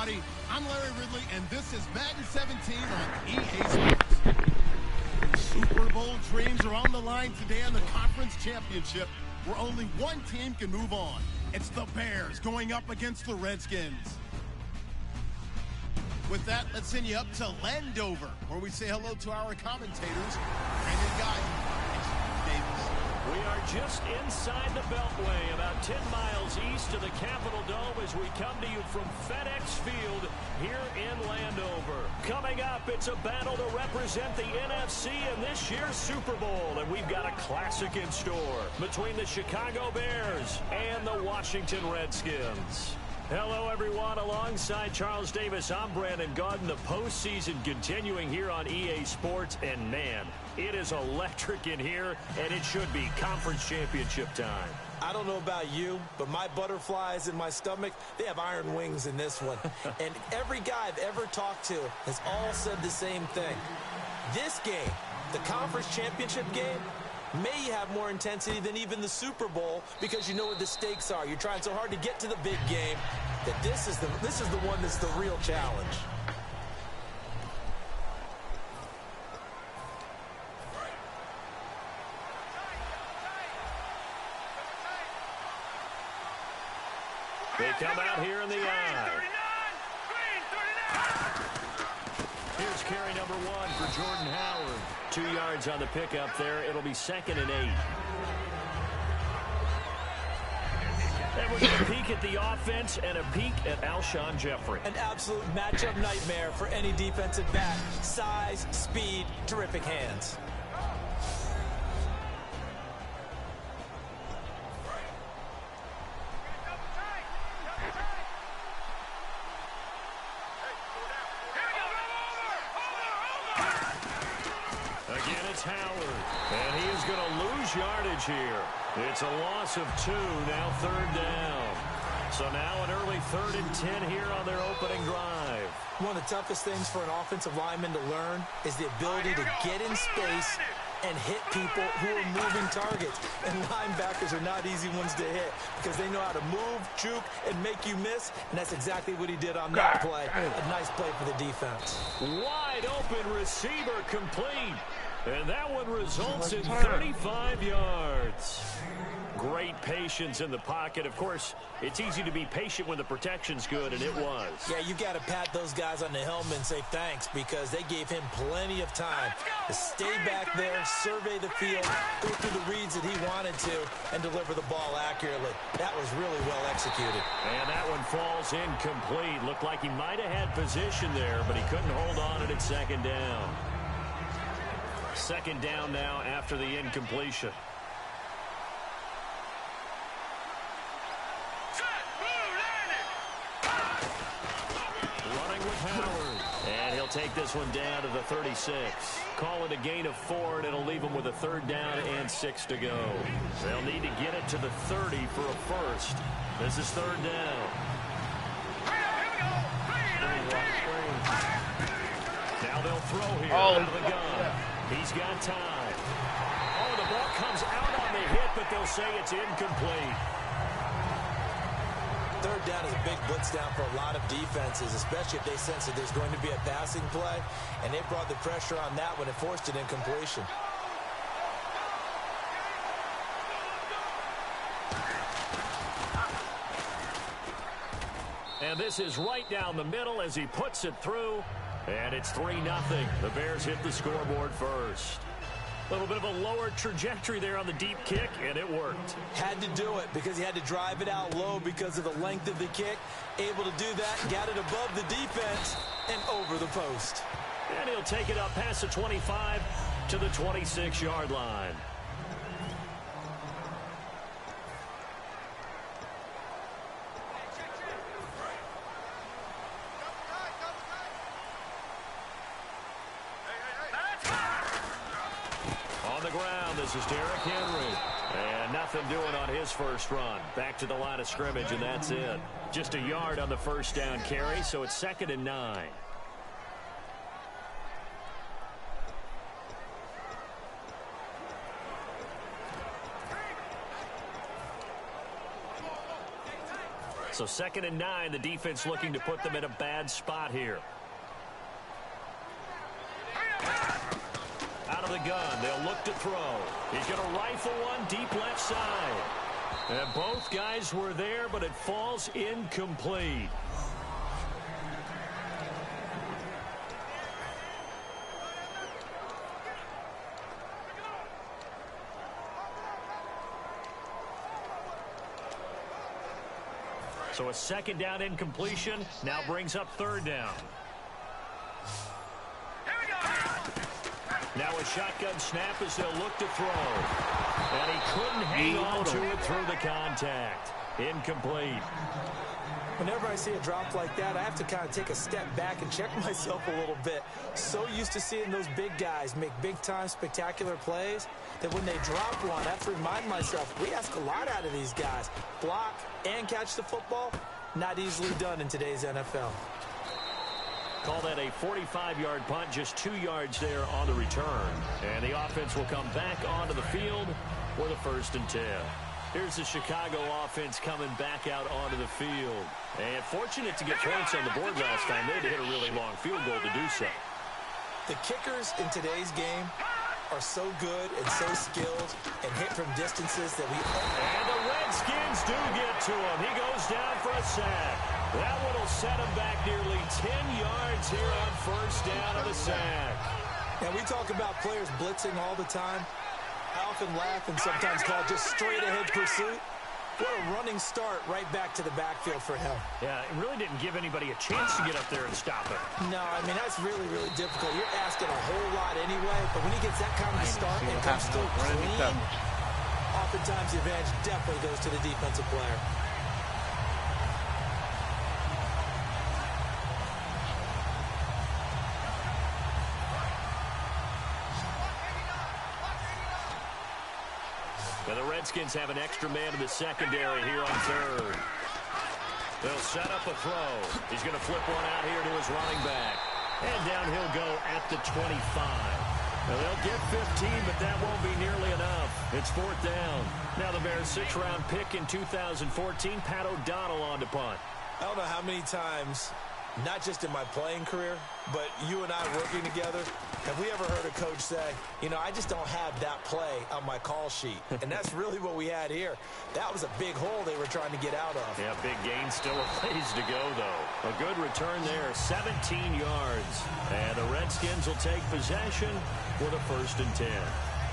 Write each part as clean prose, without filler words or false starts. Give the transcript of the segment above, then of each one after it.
everybody. I'm Larry Ridley, and this is Madden 17 on EA Sports. Super Bowl dreams are on the line today on the Conference Championship, where only one team can move on. It's the Bears going up against the Redskins. With that, let's send you up to Landover, where we say hello to our commentators, Brandon Guy and Steve Davis. We are just inside the Beltway, about 10 miles east of the Capitol Dome as we come to you from FedEx Field here in Landover. Coming up, it's a battle to represent the NFC in this year's Super Bowl, and we've got a classic in store between the Chicago Bears and the Washington Redskins. Hello, everyone. Alongside Charles Davis, I'm Brandon Gaudin. The postseason continuing here on EA Sports, and man, it is electric in here, and it should be conference championship time. I don't know about you, but my butterflies in my stomach, they have iron wings in this one. And every guy I've ever talked to has all said the same thing. This game, the conference championship game, may have more intensity than even the Super Bowl because you know what the stakes are. You're trying so hard to get to the big game that this is the one that's the real challenge. They come out here in the eye. Here's carry number 1 for Jordan Howard. 2 yards on the pickup there. It'll be 2nd and 8. And we're going to peek at the offense and a peek at Alshon Jeffrey. An absolute matchup nightmare for any defensive back. Size, speed, terrific hands. Howard, and he is going to lose yardage here. It's a loss of 2, now 3rd down. So now an early 3rd and 10 here on their opening drive. One of the toughest things for an offensive lineman to learn is the ability to get in space and hit people who are moving targets. And linebackers are not easy ones to hit because they know how to move, juke, and make you miss. And that's exactly what he did on that play. A nice play for the defense. Wide open receiver complete. And that one results in 35 yards. Great patience in the pocket. Of course, it's easy to be patient when the protection's good, and it was. Yeah, you got to pat those guys on the helmet and say thanks because they gave him plenty of time to stay back there, survey the field, go through the reads that he wanted to, and deliver the ball accurately. That was really well executed. And that one falls incomplete. Looked like he might have had position there, but he couldn't hold on it at 2nd down. 2nd down now after the incompletion. Running with Howard. And he'll take this one down to the 36. Call it a gain of 4, and it'll leave him with a 3rd down and 6 to go. They'll need to get it to the 30 for a first. This is 3rd down. Now they'll throw here out of the gun. He's got time. Oh, the ball comes out on the hit, but they'll say it's incomplete. 3rd down is a big blitz down for a lot of defenses, especially if they sense that there's going to be a passing play, and they brought the pressure on that one and forced an incompletion. And this is right down the middle as he puts it through. And it's 3-0. The Bears hit the scoreboard first. A little bit of a lower trajectory there on the deep kick, and it worked. Had to do it because he had to drive it out low because of the length of the kick. Able to do that, got it above the defense and over the post. And he'll take it up past the 25 to the 26-yard line. This is Derrick Henry. And nothing doing on his first run. Back to the line of scrimmage, and that's it. Just a yard on the 1st down carry, so it's 2nd and 9. So 2nd and 9, the defense looking to put them in a bad spot here. Out of the gun, they'll look to throw. He's going to rifle one deep left side. And both guys were there, but it falls incomplete. So a 2nd down incompletion now brings up 3rd down. Now a shotgun snap as they'll look to throw. And he couldn't hang on to it through the contact. Incomplete. Whenever I see a drop like that, I have to kind of take a step back and check myself a little bit. So used to seeing those big guys make big-time spectacular plays that when they drop one, I have to remind myself, we ask a lot out of these guys. Block and catch the football, not easily done in today's NFL. Call that a 45-yard punt, just 2 yards there on the return. And the offense will come back onto the field for the 1st and 10. Here's the Chicago offense coming back out onto the field. And fortunate to get points on the board last time. They had to hit a really long field goal to do so. The kickers in today's game are so good and so skilled and hit from distances that we... And the Redskins do get to him. He goes down for a sack. That one will set him back nearly 10 yards here on 1st down of the sack. Now, we talk about players blitzing all the time. I often laugh and sometimes call it just straight-ahead pursuit. What a running start right back to the backfield for him. Yeah, it really didn't give anybody a chance to get up there and stop it. No, I mean, that's really, really difficult. You're asking a whole lot anyway, but when he gets that kind of a start and comes still clean, oftentimes the advantage definitely goes to the defensive player. Now the Redskins have an extra man in the secondary here on 3rd. They'll set up a throw. He's going to flip one out here to his running back. And down he'll go at the 25. Now they'll get 15, but that won't be nearly enough. It's 4th down. Now the Bears' 6th-round pick in 2014, Pat O'Donnell on to punt. I don't know how many times, not just in my playing career, but you and I working together, have we ever heard a coach say, you know, I just don't have that play on my call sheet. And that's really what we had here. That was a big hole they were trying to get out of. Yeah, big gain, still a ways to go, though. A good return there, 17 yards. And the Redskins will take possession with a 1st and 10.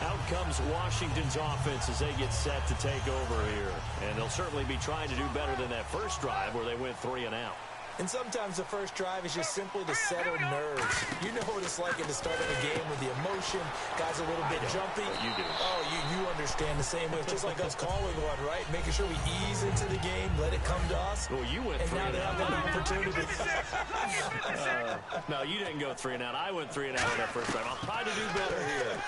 Out comes Washington's offense as they get set to take over here. And they'll certainly be trying to do better than that first drive where they went 3 and out. And sometimes the first drive is just simply to settle nerves. You know what it's like at the start of a game with the emotion, guys a little bit jumpy. You do. Oh, you understand the same way. It's just like us calling one, right? Making sure we ease into the game, let it come to us. Well, you went 3 and out. And now they have that opportunity. No, you didn't go 3 and out. I went 3 and out on that first drive. I'll try to do better here.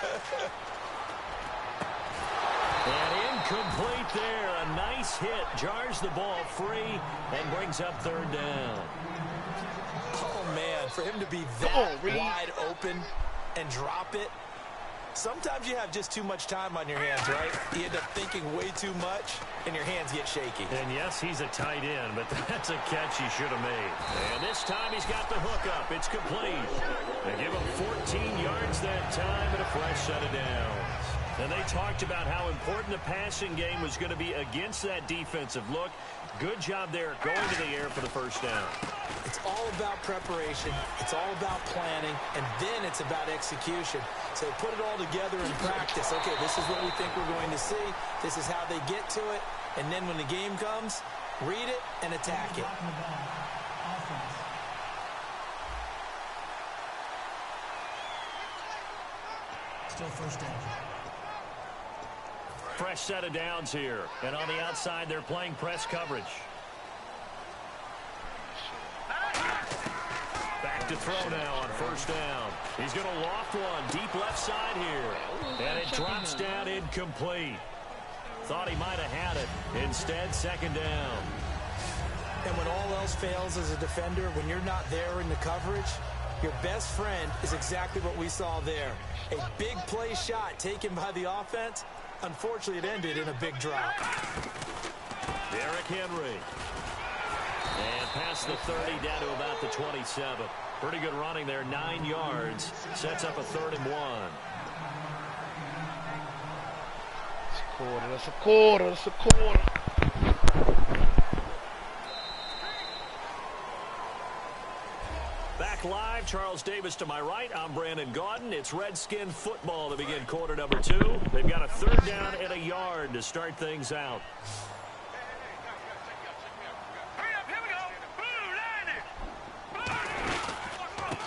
And incomplete there. A nice hit. Jars the ball free and brings up 3rd down. Oh, man, for him to be that wide open and drop it. Sometimes you have just too much time on your hands, right? You end up thinking way too much, and your hands get shaky. And, yes, he's a tight end, but that's a catch he should have made. And this time he's got the hook up. It's complete. They give him 14 yards that time and a fresh set of downs. And they talked about how important the passing game was going to be against that defensive look. Good job there going to the air for the 1st down. It's all about preparation. It's all about planning. And then it's about execution. So put it all together in practice. Okay, this is what we think we're going to see. This is how they get to it. And then when the game comes, read it and attack it. Still 1st down. Fresh set of downs here. And on the outside, they're playing press coverage. Back to throw now on 1st down. He's going to loft one deep left side here. And it drops down incomplete. Thought he might have had it. Instead, 2nd down. And when all else fails as a defender, when you're not there in the coverage, your best friend is exactly what we saw there. A big play shot taken by the offense. Unfortunately, it ended in a big drop. Derrick Henry. And past the 30 down to about the 27. Pretty good running there, 9 yards. Sets up a 3rd and 1. That's a quarter. That's a quarter. Back live, Charles Davis to my right. I'm Brandon Gaudin. It's Redskin football to begin quarter number 2. They've got a 3rd down and a yard to start things out.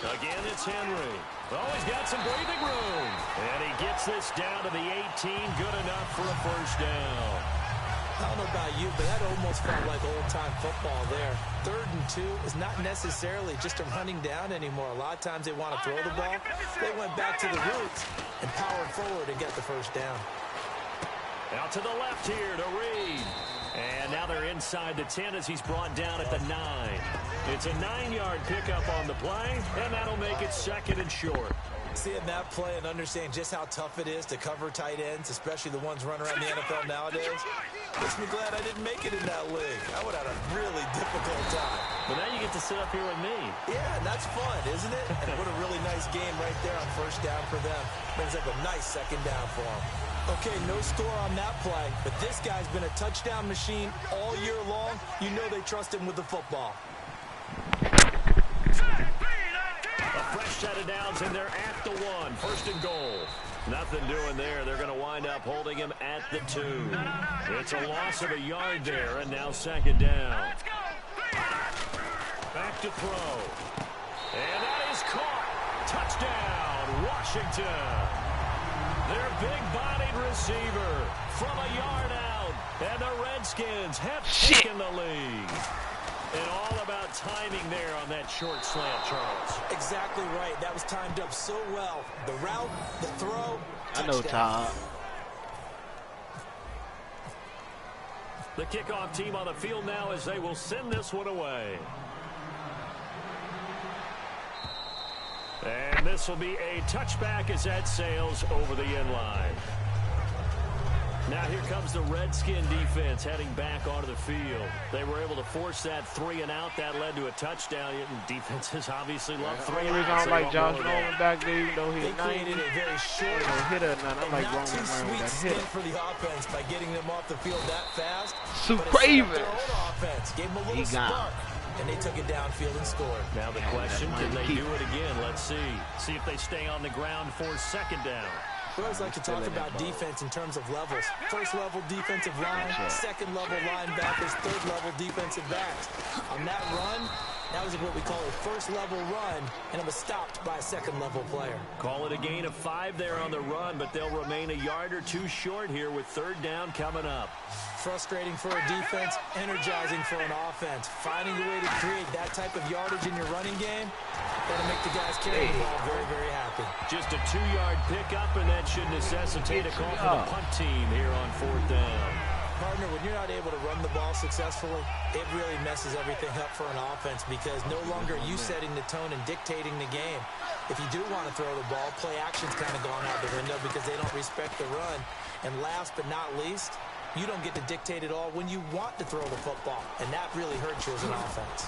Again, it's Henry. Oh, he's got some breathing room. And he gets this down to the 18. Good enough for a 1st down. I don't know about you, but that almost felt like old-time football there. 3rd and 2 is not necessarily just a running down anymore. A lot of times they want to throw the ball. They went back to the roots and powered forward and get the 1st down. Out to the left here to Reed. And now they're inside the 10 as he's brought down at the 9. It's a 9-yard pickup on the play, and that'll make it 2nd and short. Seeing that play and understanding just how tough it is to cover tight ends, especially the ones running around the NFL nowadays, makes me glad I didn't make it in that league. I would have had a really difficult time. But now you get to sit up here with me. Yeah, and that's fun, isn't it? And what a really nice game right there on 1st down for them. Brings up a nice 2nd down for them. Okay, no score on that play, but this guy's been a touchdown machine all year long. You know they trust him with the football. A fresh set of downs, and they're at the 1. 1st and goal. Nothing doing there. They're going to wind up holding him at the 2. It's a loss of a yard there, and now 2nd down. Back to throw. And that is caught. Touchdown, Washington. Their big-bodied receiver from a yard out. And the Redskins have taken the lead. And all about timing there on that short slant, Charles. Exactly right. That was timed up so well. The route, the throw, touchdown. I know, Todd. The kickoff team on the field now as they will send this one away. And this will be a touchback as that sails over the end line. Now here comes the Redskin defense heading back onto the field. They were able to force that 3 and out. That led to a touchdown. Defenses obviously love 3 and out. I don't like Josh Norman back there, even though he's created a very short hit or none. I like not too Roman sweet that stint hit. for the offense by getting them off the field that fast. Super But it set up Cravens. their own offense, gave them a little spark, and they took it downfield and scored. Now the question, can they do it again? Let's see. See if they stay on the ground for 2nd down. We always like to talk about defense in terms of levels. 1st level defensive line, 2nd level linebackers, 3rd level defensive backs. On that run, that was what we call a 1st level run, and it was stopped by a 2nd level player. Call it a gain of 5 there on the run, but they'll remain a yard or 2 short here with 3rd down coming up. Frustrating for a defense, energizing for an offense. Finding a way to create that type of yardage in your running game, that'll make the guys carrying the ball very, very happy. Just a 2-yard pickup, and that should necessitate a call for the punt team here on 4th down. Partner, when you're not able to run the ball successfully, it really messes everything up for an offense because no longer are you setting the tone and dictating the game. If you do want to throw the ball, play action's kind of gone out the window because they don't respect the run. And last but not least, you don't get to dictate it all when you want to throw the football, and that really hurts you as an offense.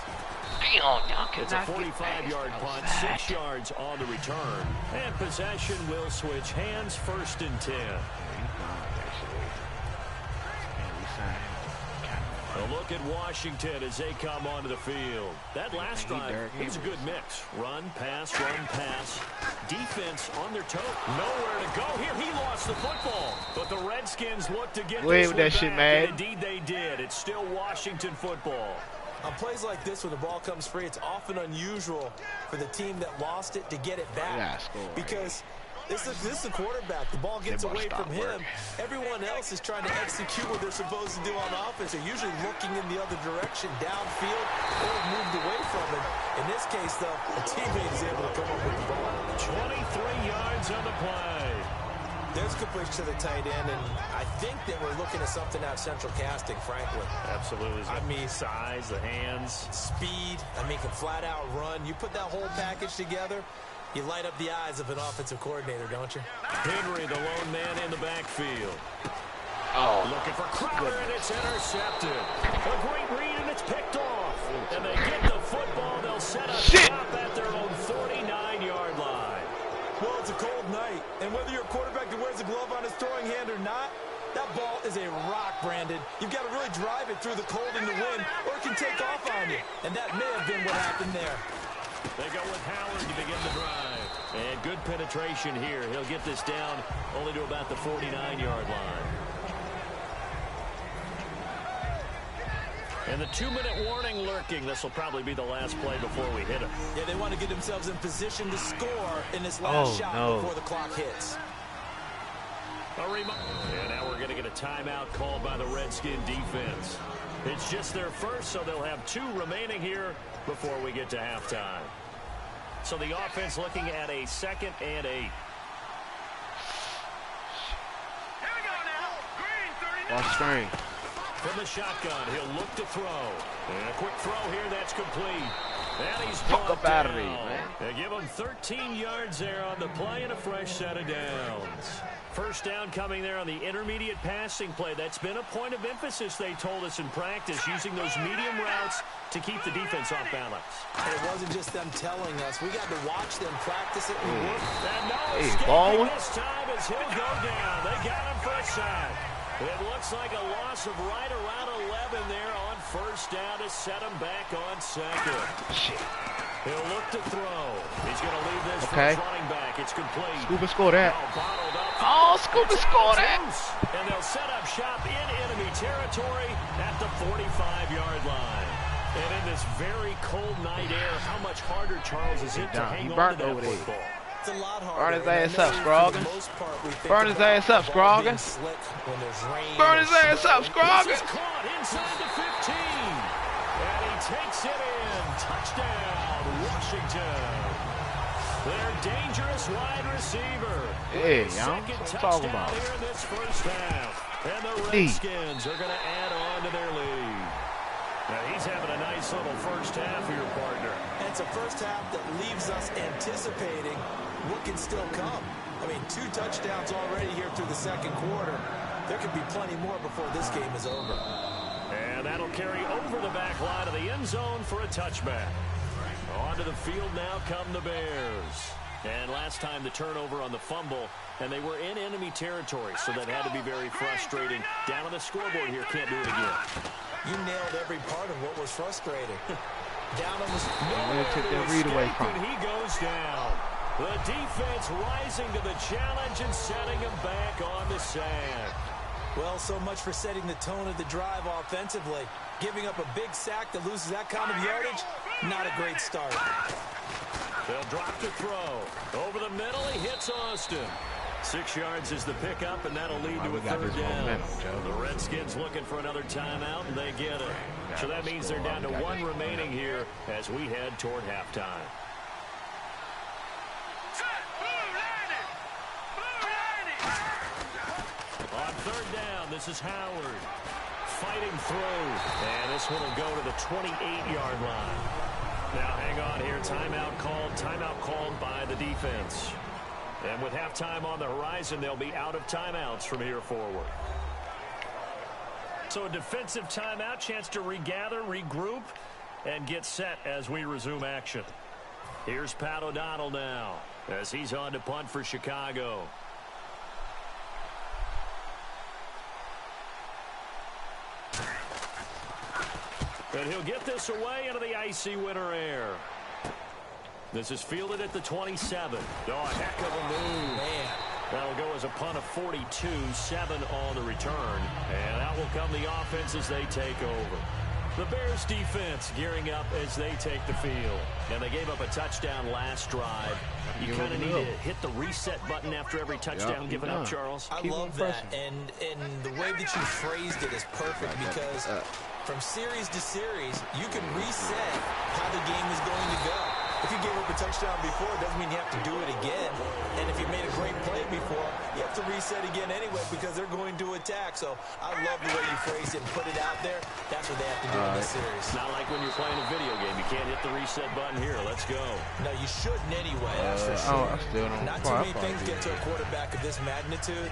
It's a 45-yard punt, 6 yards on the return, and possession will switch hands. 1st and 10. A look at Washington as they come onto the field. That last drive, it was a good mix. Run, pass, defense on their toe. Nowhere to go here. He lost the football, but the Redskins look to get this one back, and indeed they did. It's still Washington football. On plays like this, when the ball comes free, it's often unusual for the team that lost it to get it back. Because this is the quarterback. The ball gets away from him. Everyone else is trying to execute what they're supposed to do on offense. They're usually looking in the other direction, downfield, or moved away from it. In this case, though, a teammate is able to come up with the ball. 23 yards on the play. There's a push to the tight end, and I think that we're looking at something out of central casting, frankly. Absolutely. I mean, size, the hands. Speed. I mean, can flat out run. You put that whole package together, you light up the eyes of an offensive coordinator, don't you? Henry, the lone man in the backfield. Oh. Looking for Crowder, and it's intercepted. A great read, and it's picked off. And you've got to really drive it through the cold and the wind, or it can take off on you. And that may have been what happened there. They go with Howard to begin the drive. And good penetration here. He'll get this down only to about the 49-yard line. And the 2-minute warning lurking. This will probably be the last play before we hit him. Yeah, they want to get themselves in position to score in this last shot before the clock hits. And now we're going to get a timeout called by the Redskin defense. It's just their first, so they'll have 2 remaining here before we get to halftime. So the offense looking at a 2nd and 8. Watch screen. From the shotgun, he'll look to throw. And a quick throw here, that's complete. And he's Fuck brought up out of down. me, man. They give him 13 yards there on the play and a fresh set of downs. First down coming there on the intermediate passing play. That's been a point of emphasis, they told us in practice, using those medium routes to keep the defense off balance. And it wasn't just them telling us. We got to watch them practice it and work. And no Hey, escaping Baldwin. this time as he'll go down. They got him for a sack. It looks like a loss of right around 11 there on first down to set him back on 2nd. Shit. He'll look to throw. He's going to leave this Okay. for running back. It's complete. Scuba score that. Bottled up. Oh, Scuba score that. And they'll set up shop in enemy territory at the 45-yard line. And in this very cold night air, how much harder, Charles, is it to hang on to that football? It's a lot harder. Burn his ass up, Scroggin. Burn his ass up, Scroggin. Burn his ass up, Scroggin. This is caught inside the 15. And he takes it in. Touchdown, Washington. Their dangerous wide receiver. Hey, y'all. Second What I'm talking touchdown about. here in this first half. And the Redskins are going to add on to their lead. Now he's having a nice little first half here, partner. And it's a first half that leaves us anticipating what can still come. I mean, 2 touchdowns already here through the second quarter. There could be plenty more before this game is over. And that'll carry over the back line of the end zone for a touchback. Onto the field now come the Bears. And last time the turnover on the fumble, and they were in enemy territory, so that had to be very frustrating. Down on the scoreboard here, can't do it again. You nailed every part of what was frustrating. Down on the We'll take that read away from him. And he goes down. The defense rising to the challenge and setting him back on the sand. Well, so much for setting the tone of the drive offensively. Giving up a big sack that loses that kind of yardage, not a great start. They'll drop to throw. Over the middle, he hits Austin. 6 yards is the pickup, and that'll lead to a third down. The Redskins looking for another timeout, and they get it. So that means they're down to 1 remaining here as we head toward halftime. On third down, this is Howard. Fighting through. And this one will go to the 28-yard line. Now hang on here. Timeout called by the defense. And with halftime on the horizon, they'll be out of timeouts from here forward. So a defensive timeout, chance to regather, regroup, and get set as we resume action. Here's Pat O'Donnell now as he's on to punt for Chicago. And he'll get this away into the icy winter air. This is fielded at the 27. Oh, a heck of a move. Man. That'll go as a punt of 42, 7 on the return. And out will come the offense as they take over. The Bears defense gearing up as they take the field. And they gave up a touchdown last drive. You kind of need to hit the reset button after every touchdown given up, Charles. I love that. And the way that you phrased it is perfect because from series to series, you can reset how the game is going to go. If you gave up a touchdown before, it doesn't mean you have to do it again. And if you made a great play before, you have to reset again anyway because they're going to attack. So I love the way you phrased it and put it out there. That's what they have to do in this series. It's not like when you're playing a video game. You can't hit the reset button here. Let's go. No, you shouldn't anyway. That's for sure. I still don't. Not too many things get to a quarterback of this magnitude.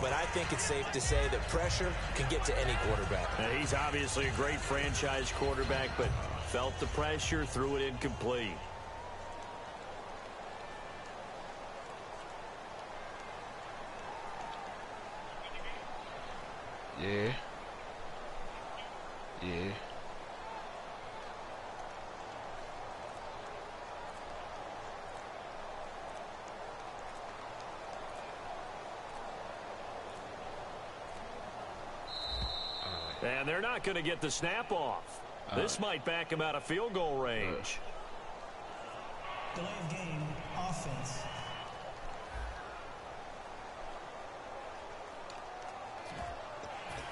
But I think it's safe to say that pressure can get to any quarterback. Now, he's obviously a great franchise quarterback, but felt the pressure, threw it incomplete. Yeah. Yeah. And they're not going to get the snap off. This might back him out of field goal range. Delay of game, offense.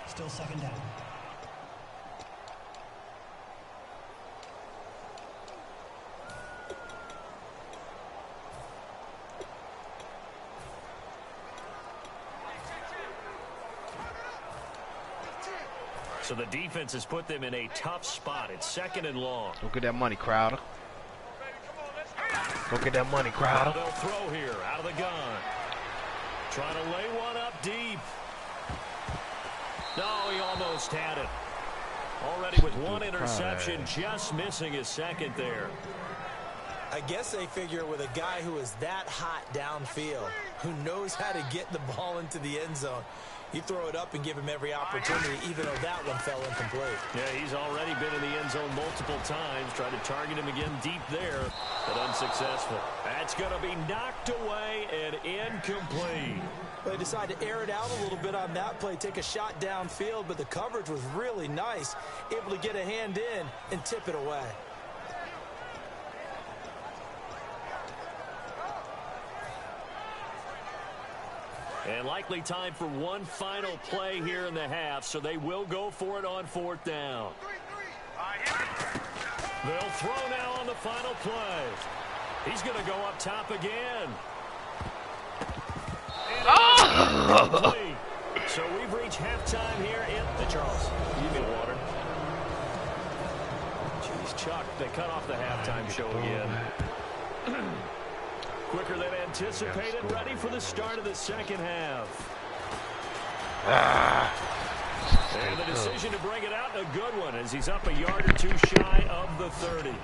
Still second down. So the defense has put them in a tough spot. It's 2nd and long. Go get that money, Crowder. Go get that money, Crowder. They'll throw here out of the gun. Trying to lay one up deep. No, he almost had it. Already with one interception, just missing his 2nd there. I guess they figure with a guy who is that hot downfield, who knows how to get the ball into the end zone, you throw it up and give him every opportunity, even though that one fell incomplete. Yeah, he's already been in the end zone multiple times. Tried to target him again deep there, but unsuccessful. That's going to be knocked away and incomplete. They decided to air it out a little bit on that play, take a shot downfield, but the coverage was really nice, able to get a hand in and tip it away. And likely time for one final play here in the half, so they will go for it on 4th down. They'll throw now on the final play. He's going to go up top again. And so we've reached halftime here in the Charles. You get water. Jeez, Chuck, they cut off the halftime show again. Quicker than anticipated, ready for the start of the 2nd half. And the decision to bring it out, a good one, as he's up a yard or two shy of the 30.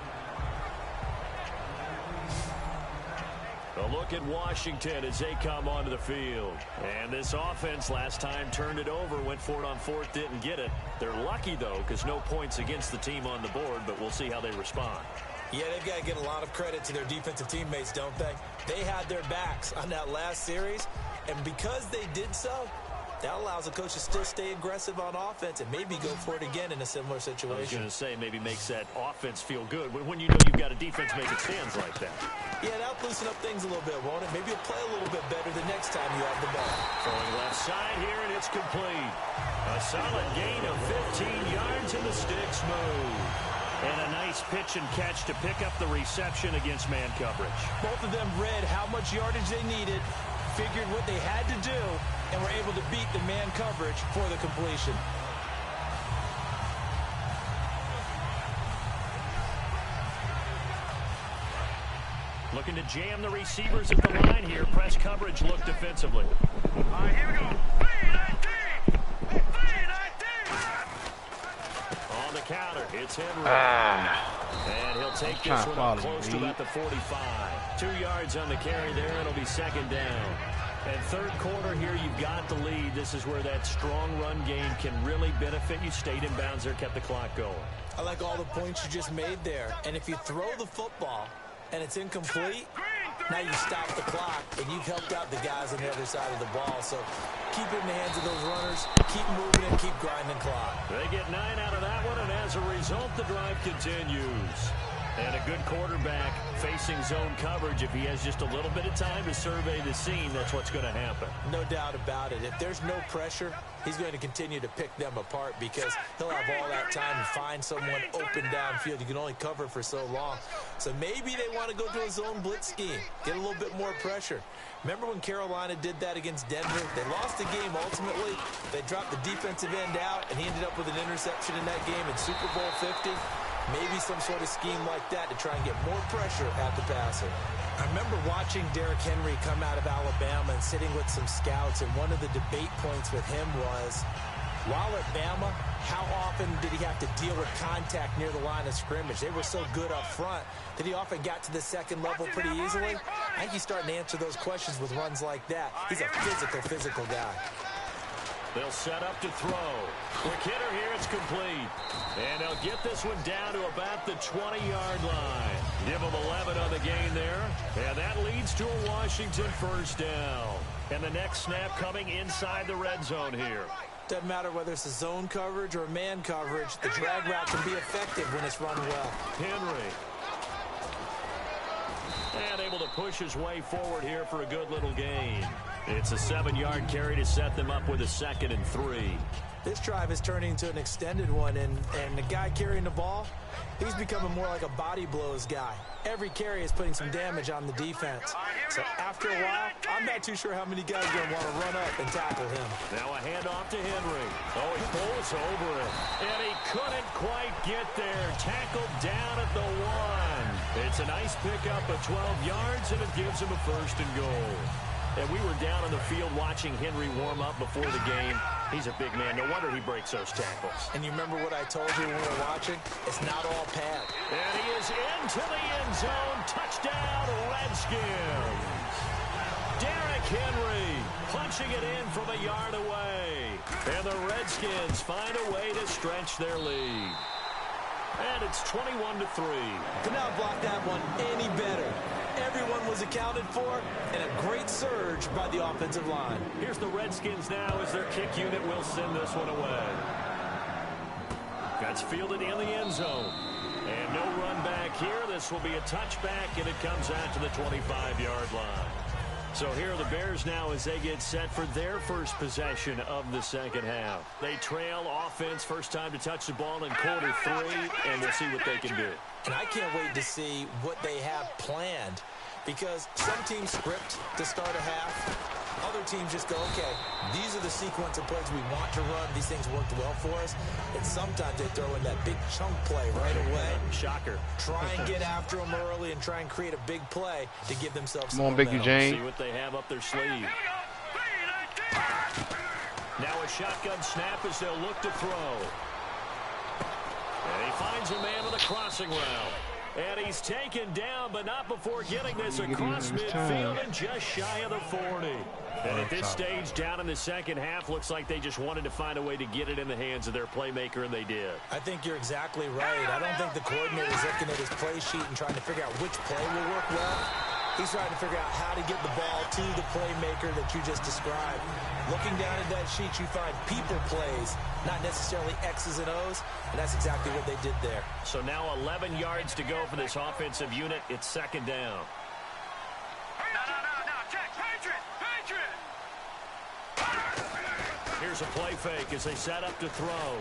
A look at Washington as they come onto the field. And this offense last time turned it over, went for it on 4th, didn't get it. They're lucky, though, because no points against the team on the board, but we'll see how they respond. Yeah, they've got to give a lot of credit to their defensive teammates, don't they? They had their backs on that last series, and because they did so, that allows the coach to still stay aggressive on offense and maybe go for it again in a similar situation. I was going to say, maybe makes that offense feel good when you know you've got a defense making stands like that. Yeah, that'll loosen up things a little bit, won't it? Maybe you'll play a little bit better the next time you have the ball. Throwing left side here, and it's complete. A solid gain of 15 yards, and the sticks move. And a nice pitch and catch to pick up the reception against man coverage. Both of them read how much yardage they needed, figured what they had to do, and were able to beat the man coverage for the completion. Looking to jam the receivers at the line here. Press coverage look defensively. All right, here we go. On the counter, it's Henry. And he'll take this one up close to about the 45. 2 yards on the carry there. It'll be 2nd down. And 3rd quarter here, you've got the lead. This is where that strong run game can really benefit you. Stayed in bounds there, kept the clock going. I like all the points you just made there. And if you throw the football and it's incomplete, now you stop the clock, and you've helped out the guys on the other side of the ball. So keep it in the hands of those runners, keep moving and keep grinding clock. They get 9 out of that one, and as a result, the drive continues. And a good quarterback facing zone coverage. If he has just a little bit of time to survey the scene, that's what's going to happen. No doubt about it. If there's no pressure, he's going to continue to pick them apart because he'll have all that time to find someone open downfield. You can only cover for so long. So maybe they want to go to a zone blitz scheme, get a little bit more pressure. Remember when Carolina did that against Denver? They lost the game ultimately. They dropped the defensive end out, and he ended up with an interception in that game in Super Bowl 50. Maybe some sort of scheme like that to try and get more pressure at the passer. I remember watching Derrick Henry come out of Alabama and sitting with some scouts, and one of the debate points with him was, while at Bama, how often did he have to deal with contact near the line of scrimmage? They were so good up front that he often got to the second level pretty easily. I think he's starting to answer those questions with runs like that. He's a physical guy. They'll set up to throw. Quick hitter here. It's complete. And they'll get this one down to about the 20-yard line. Give them 11 on the gain there. And that leads to a Washington first down. And the next snap coming inside the red zone here. Doesn't matter whether it's a zone coverage or man coverage. The drag route can be effective when it's run well. Henry. And able to push his way forward here for a good little gain. It's a 7-yard carry to set them up with a 2nd and 3. This drive is turning into an extended one, and the guy carrying the ball, he's becoming more like a body blows guy. Every carry is putting some damage on the defense. So after a while, I'm not too sure how many guys are going to want to run up and tackle him. Now a handoff to Henry. Oh, he pulls over it. And he couldn't quite get there. Tackled down at the 1. It's a nice pickup of 12 yards, and it gives him a 1st and goal. And we were down on the field watching Henry warm up before the game. He's a big man. No wonder he breaks those tackles. And you remember what I told you when we were watching? It's not all pad. And he is into the end zone. Touchdown, Redskins. Derrick Henry punching it in from a yard away. And the Redskins find a way to stretch their lead. And it's 21-3. Could not block that one any better. Everyone was accounted for, and a great surge by the offensive line. Here's the Redskins now as their kick unit will send this one away. That's fielded in the end zone. And no run back here. This will be a touchback, and it comes out to the 25-yard line. So here are the Bears now as they get set for their first possession of the second half. They trail offense, first time to touch the ball in quarter 3, and we'll see what they can do. And I can't wait to see what they have planned, because some teams script to start a half. Other teams just go, okay, these are the sequence of plays we want to run. These things worked well for us. And sometimes they throw in that big chunk play right away. Shocker. Try and get after them early and try and create a big play to give themselves some momentum. Come on, Big Eugene. See what they have up their sleeve. Now a shotgun snap as they'll look to throw. And he finds a man with a crossing route. And he's taken down, but not before getting this across midfield and just shy of the 40. And at this stage, down in the second half, looks like they just wanted to find a way to get it in the hands of their playmaker, and they did. I think you're exactly right. I don't think the coordinator's looking at his play sheet and trying to figure out which play will work well. He's trying to figure out how to get the ball to the playmaker that you just described. Looking down at that sheet, you find people plays, not necessarily X's and O's, and that's exactly what they did there. So now 11 yards to go for this offensive unit. It's second down. Here's a play fake as they set up to throw.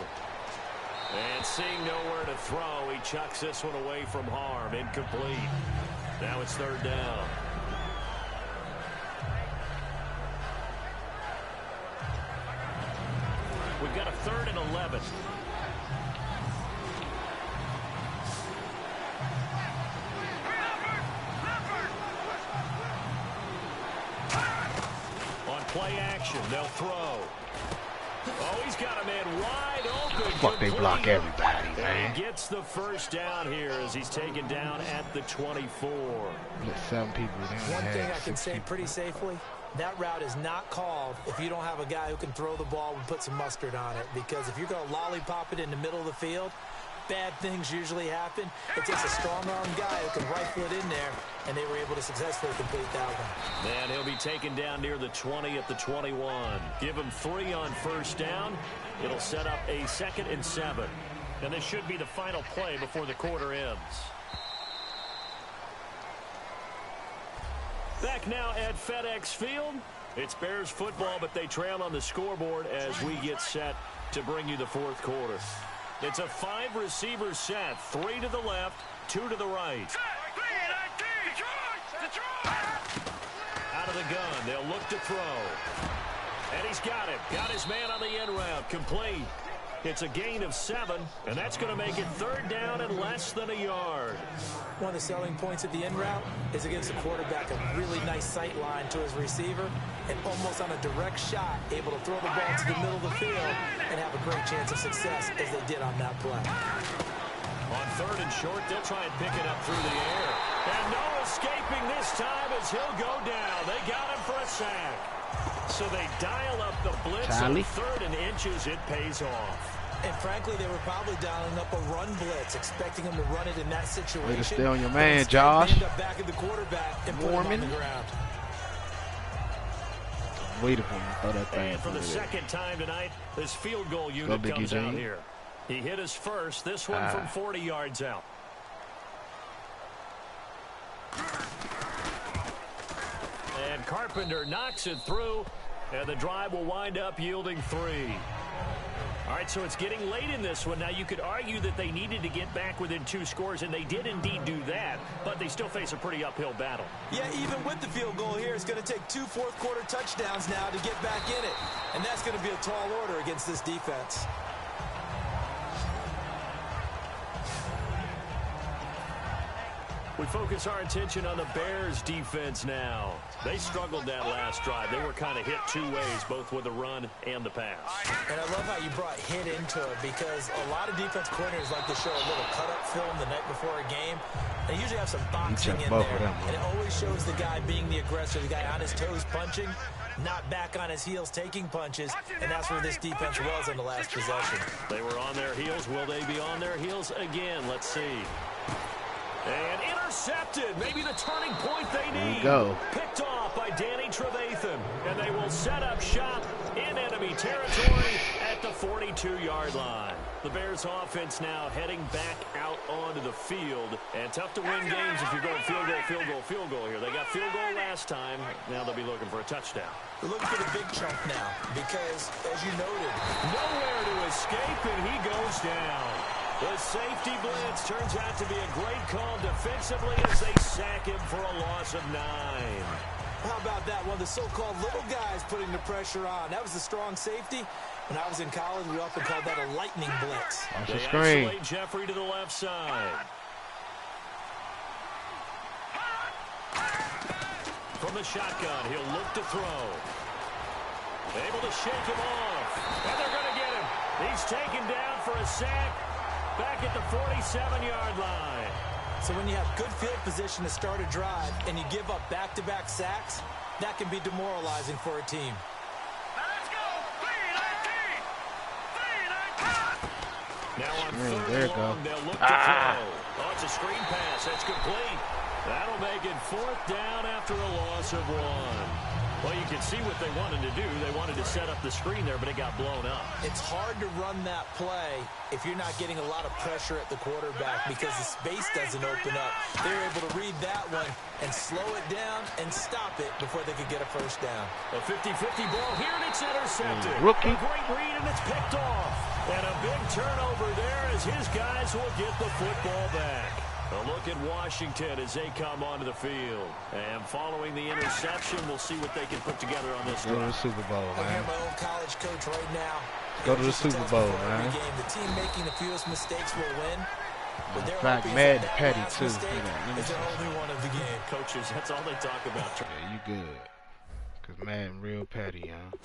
And seeing nowhere to throw, he chucks this one away from harm. Incomplete. Now it's third down. We've got a 3rd and 11. On play action, they'll throw. Oh, he's got a man wide open. Fuck, they block everybody, man. He gets the first down here as he's taken down at the 24. Let 7 people down. One thing I can say pretty safely, that route is not called if you don't have a guy who can throw the ball and put some mustard on it. Because if you're going to lollipop it in the middle of the field, bad things usually happen. It takes a strong-armed guy who can rifle it in there, and they were able to successfully complete that one. And he'll be taken down near the 20 at the 21. Give him 3 on first down. It'll set up a 2nd and 7. And this should be the final play before the quarter ends. Back now at FedEx Field. It's Bears football, but they trail on the scoreboard as we get set to bring you the fourth quarter. It's a 5-receiver set, 3 to the left, 2 to the right. Out of the gun, they'll look to throw. And he's got it. Got his man on the end route, complete. It's a gain of 7, and that's going to make it third down and less than a yard. One of the selling points of the end route is it gives the quarterback a really nice sight line to his receiver and almost on a direct shot able to throw the ball to the middle of the field and have a great chance of success as they did on that play. On 3rd and short, they'll try and pick it up through the air. And no escaping this time as he'll go down. They got him for a sack. So they dial up the blitz Tally. on 3rd and inches. It pays off. And frankly, they were probably dialing up a run blitz, expecting him to run it in that situation. Way to stay on your man, Josh. End up back at the quarterback and put him on the ground. Waiting for him to throw that thing. And for the second time tonight, this field goal unit comes out here. He hit his first, this one from 40 yards out. And Carpenter knocks it through, and the drive will wind up yielding 3. All right, so it's getting late in this one. Now, you could argue that they needed to get back within 2 scores, and they did indeed do that, but they still face a pretty uphill battle. Yeah, even with the field goal here, it's going to take 2 fourth-quarter touchdowns now to get back in it, and that's going to be a tall order against this defense. We focus our attention on the Bears defense now. They struggled that last drive. They were kind of hit 2 ways, both with the run and the pass. And I love how you brought hit into it, because a lot of defense coordinators like to show a little cut-up film the night before a game. They usually have some boxing in there, and it always shows the guy being the aggressor, the guy on his toes punching, not back on his heels taking punches, and that's where this defense was in the last possession. They were on their heels. Will they be on their heels again? Let's see. And intercepted. Maybe the turning point they need. Go. Picked off by Danny Trevathan. And they will set up shop in enemy territory at the 42-yard line. The Bears offense now heading back out onto the field. And tough to win games if you're going field goal, field goal, field goal here. They got field goal last time. Now they'll be looking for a touchdown. They're looking for the big chunk now because, as you noted, nowhere to escape, and he goes down. The safety blitz turns out to be a great call defensively as they sack him for a loss of 9. How about that? One of the so-called little guys putting the pressure on. That was the strong safety. When I was in college, we often called that a lightning blitz. They isolate Jeffrey to the left side. From the shotgun, he'll look to throw. Able to shake him off. And they're going to get him. He's taken down for a sack. Back at the 47-yard line. So when you have good field position to start a drive and you give up back-to-back sacks, that can be demoralizing for a team. Now on 3rd and long, they'll look to throw. Oh, it's a screen pass. That's complete. That'll make it 4th down after a loss of 1. Well, you can see what they wanted to do. They wanted to set up the screen there, but it got blown up. It's hard to run that play if you're not getting a lot of pressure at the quarterback because the space doesn't open up. They were able to read that one and slow it down and stop it before they could get a first down. A 50-50 ball here, and it's intercepted. Rookie. A great read, and it's picked off. And a big turnover there as his guys will get the football back. A look at Washington as they come onto the field. And following the interception, we'll see what they can put together on this drive. Go to the Super Bowl, man. I hear my old college coach right now. Go to the Super Bowl, man. The team making the fewest mistakes will win. But in fact, Mad Petty, too. It's the only one of the game. Coaches, that's all they talk about. Yeah, you good. Because Madden real petty, huh?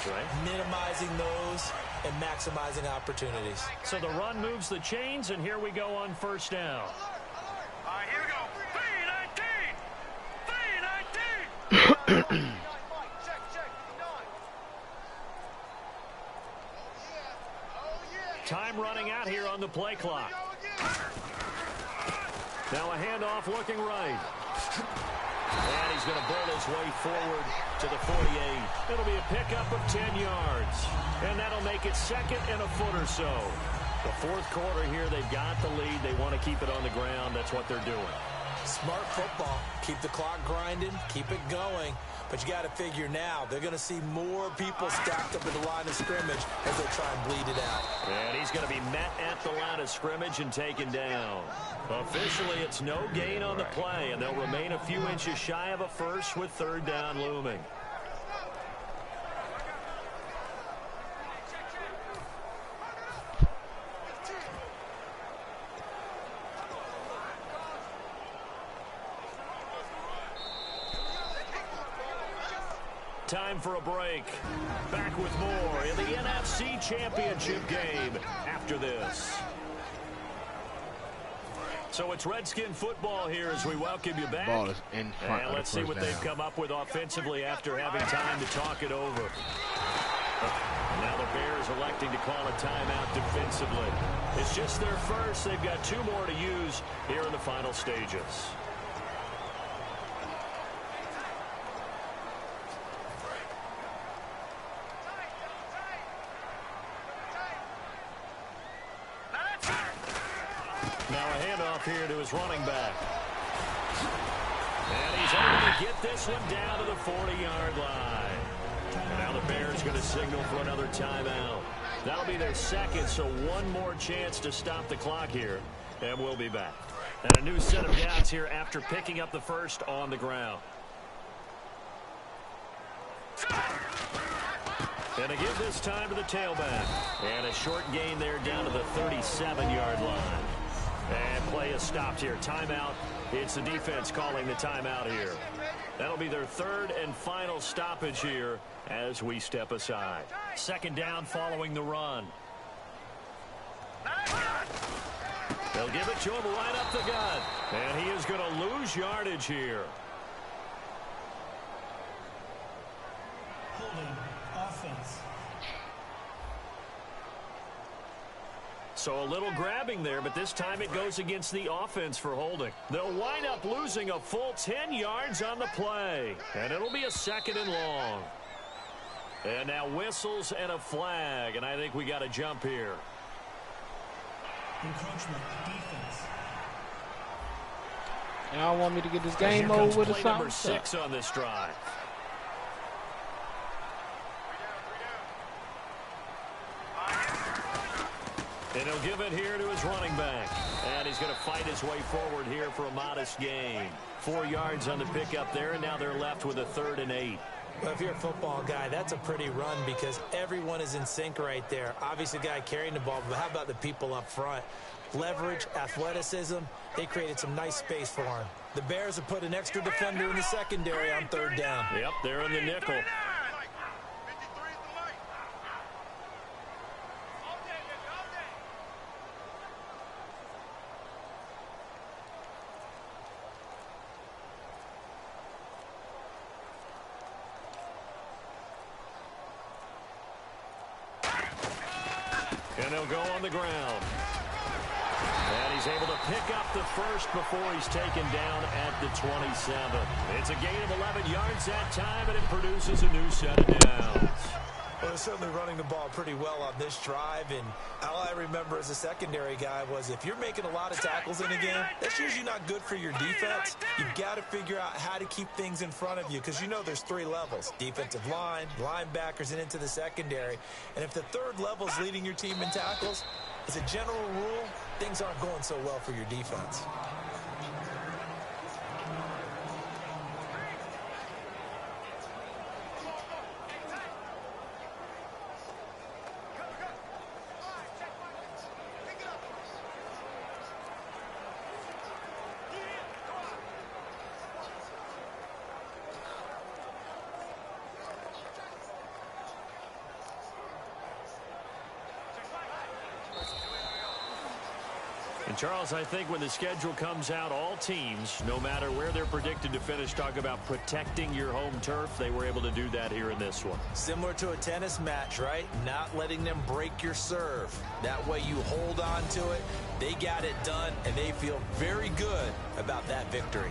Right? Minimizing those and maximizing opportunities. So the run moves the chains, and here we go on 1st down. All right, here we go. 3-19. Time running out here on the play clock. Now a handoff looking right. And he's going to build his way forward to the 48. It'll be a pickup of 10 yards. And that'll make it 2nd and a foot or so. The 4th quarter here, they've got the lead. They want to keep it on the ground. That's what they're doing. Smart football. Keep the clock grinding. Keep it going. But you got to figure now, they're going to see more people stacked up at the line of scrimmage as they try and bleed it out. And he's going to be met at the line of scrimmage and taken down. Officially, it's no gain on the play, and they'll remain a few inches shy of a first with 3rd down looming. Time for a break. Back with more in the NFC Championship game after this. So it's Redskin football here as we welcome you back. Ball is in front and of let's the see what they've come up with offensively after having time to talk it over. And now the Bears electing to call a timeout defensively. It's just their first. They've got 2 more to use here in the final stages. Now a handoff here to his running back. And he's able to get this one down to the 40-yard line. And now the Bears going to signal for another timeout. That'll be their second, so one more chance to stop the clock here. And we'll be back. And a new set of downs here after picking up the first on the ground. And to give this time to the tailback. And a short gain there down to the 37-yard line. And play is stopped here. Timeout. It's the defense calling the timeout here. That'll be their third and final stoppage here as we step aside. Second down following the run. They'll give it to him right up the gut. And he is going to lose yardage here. Holding offense. So a little grabbing there, but this time it goes against the offense for holding. They'll wind up losing a full 10 yards on the play. And it'll be a second and long. And now whistles and a flag. And I think we got a jump here. Encroachment defense. Y'all want me to get this game over with or something? Number 6 on this drive. And he'll give it here to his running back. And he's going to fight his way forward here for a modest gain. 4 yards on the pickup there, and now they're left with a 3rd and 8. Well, if you're a football guy, that's a pretty run because everyone is in sync right there. Obviously, the guy carrying the ball, but how about the people up front? Leverage, athleticism, they created some nice space for him. The Bears have put an extra defender in the secondary on 3rd down. Yep, they're in the nickel. And he'll go on the ground. And he's able to pick up the first before he's taken down at the 27. It's a gain of 11 yards that time, and it produces a new set of downs. Well, they're certainly running the ball pretty well on this drive, and all I remember as a secondary guy was if you're making a lot of tackles in a game, that's usually not good for your defense. You've got to figure out how to keep things in front of you because you know there's 3 levels, defensive line, linebackers, and into the secondary. And if the 3rd level is leading your team in tackles, as a general rule, things aren't going so well for your defense. And Charles, I think when the schedule comes out, all teams, no matter where they're predicted to finish, talk about protecting your home turf. They were able to do that here in this one. Similar to a tennis match, right? Not letting them break your serve. That way you hold on to it. They got it done, and they feel very good about that victory.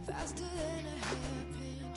Faster than a hairpin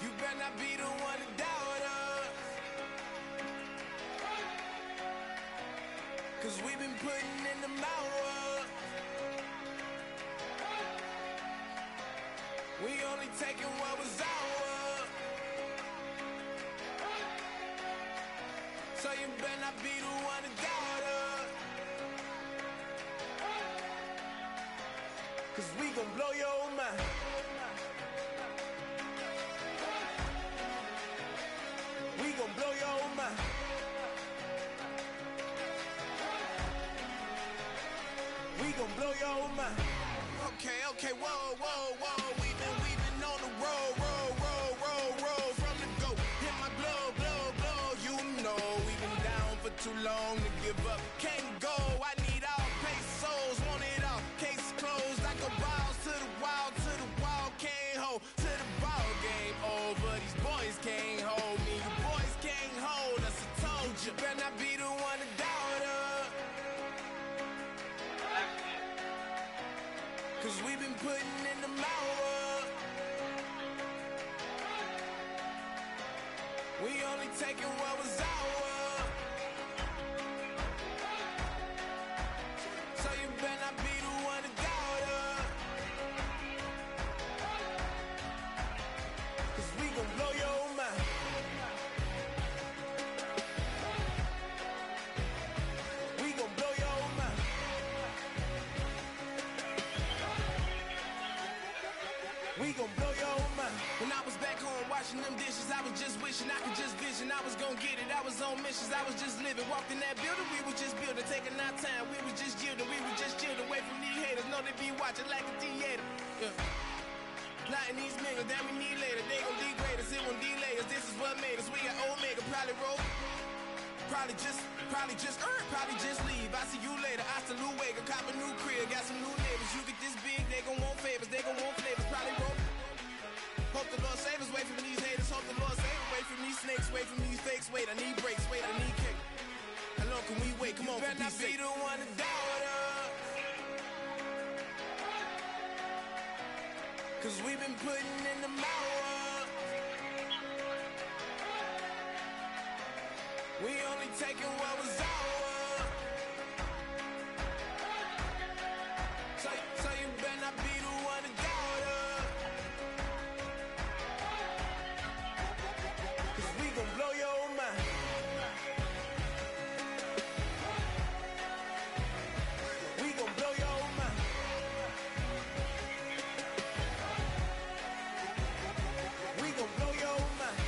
You better not be the one to doubt us, 'cause we've been putting in the hours. We only taking what was ours. So you better not be the one to doubt us, 'cause we gon' blow your mind. We gon' blow your mind. We gon' blow your mind. Okay, whoa, whoa, whoa. We been on the road from the go. Hit my blow. You know we been down for too long to give up. Can't go. I need all pesos, want it all. Case closed. I go balls to the wall, can't hold to the ball game over. These boys can't hold me. You boys can't hold us. I told you. Better not be the one to doubt us, 'cause we been putting in the hours. We only taking what was ours. So you better not be the one to doubt us, 'cause we gon' blow your mind. We gon' blow your mind. We gon' blow your mind. When I was back home washing them dishes, I was just wishing mission, I could just vision. I was gonna get it, I was on missions, I was just living. Walked in that building, we was just building, taking our time. We was just yielding, we was just chilled away from these haters. Know they be watching like a theater. Yeah. Plotting these niggas that we need later. They gon' degrade us, it won't delay us. This is what made us. We got Omega, probably roll. Probably just leave. I see you later. I salute Wega, cop a new crib, got some new neighbors. You get this big, they gon' want favors, they gon' want flavors. Probably roll. Hope the Lord save us, wait from these haters. Hope the Lord save us, wait from these snakes, wait from these fakes. Wait, I need breaks, wait, I need cake. How long can we wait? Come on, for peace sake. Better not be the one to doubt us. Cause we've been putting in the hours. We only taking what was ours. So you better not be the one to doubt us. Cause we gon' blow your mind. We gon' blow your mind. We gon' blow your mind.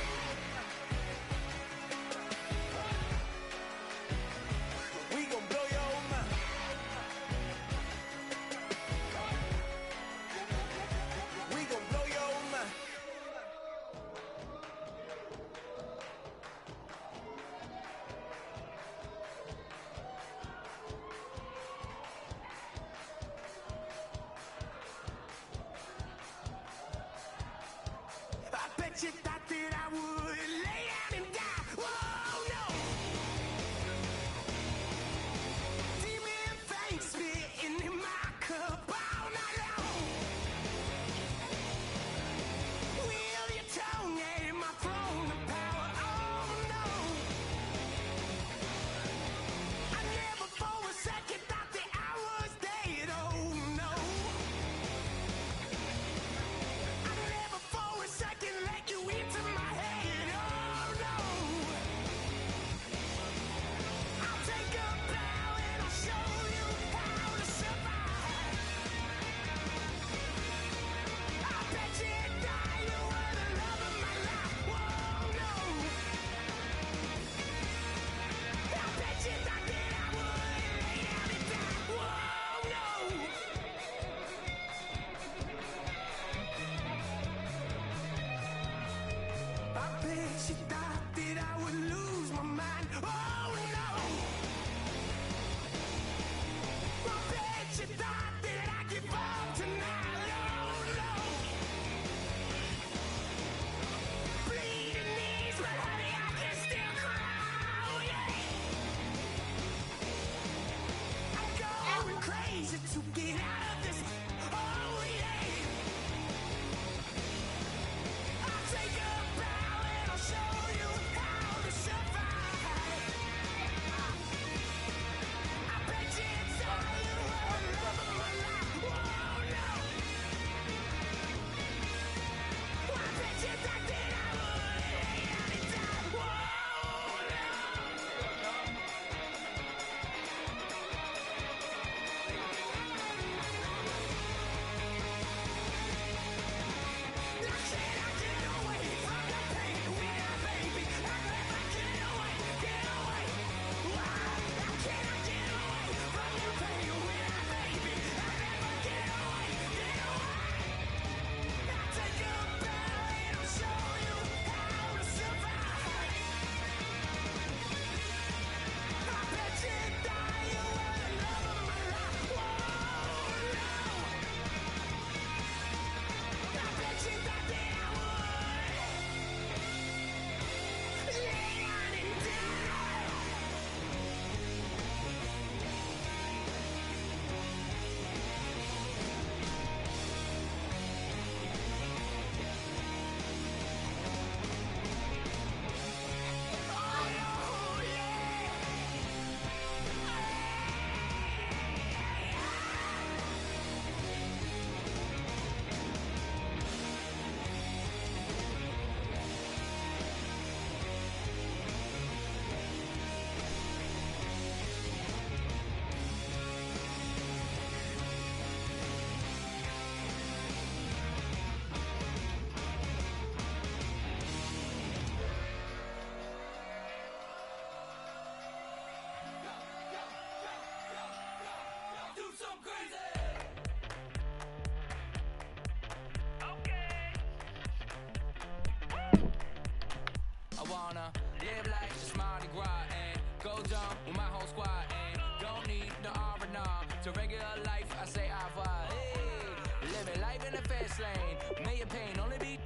Live like it's Mardi Gras and go dumb with my whole squad and don't need no R&R. To regular life, I say au revoir. Hey, living life in the fast lane. May your pain only beat.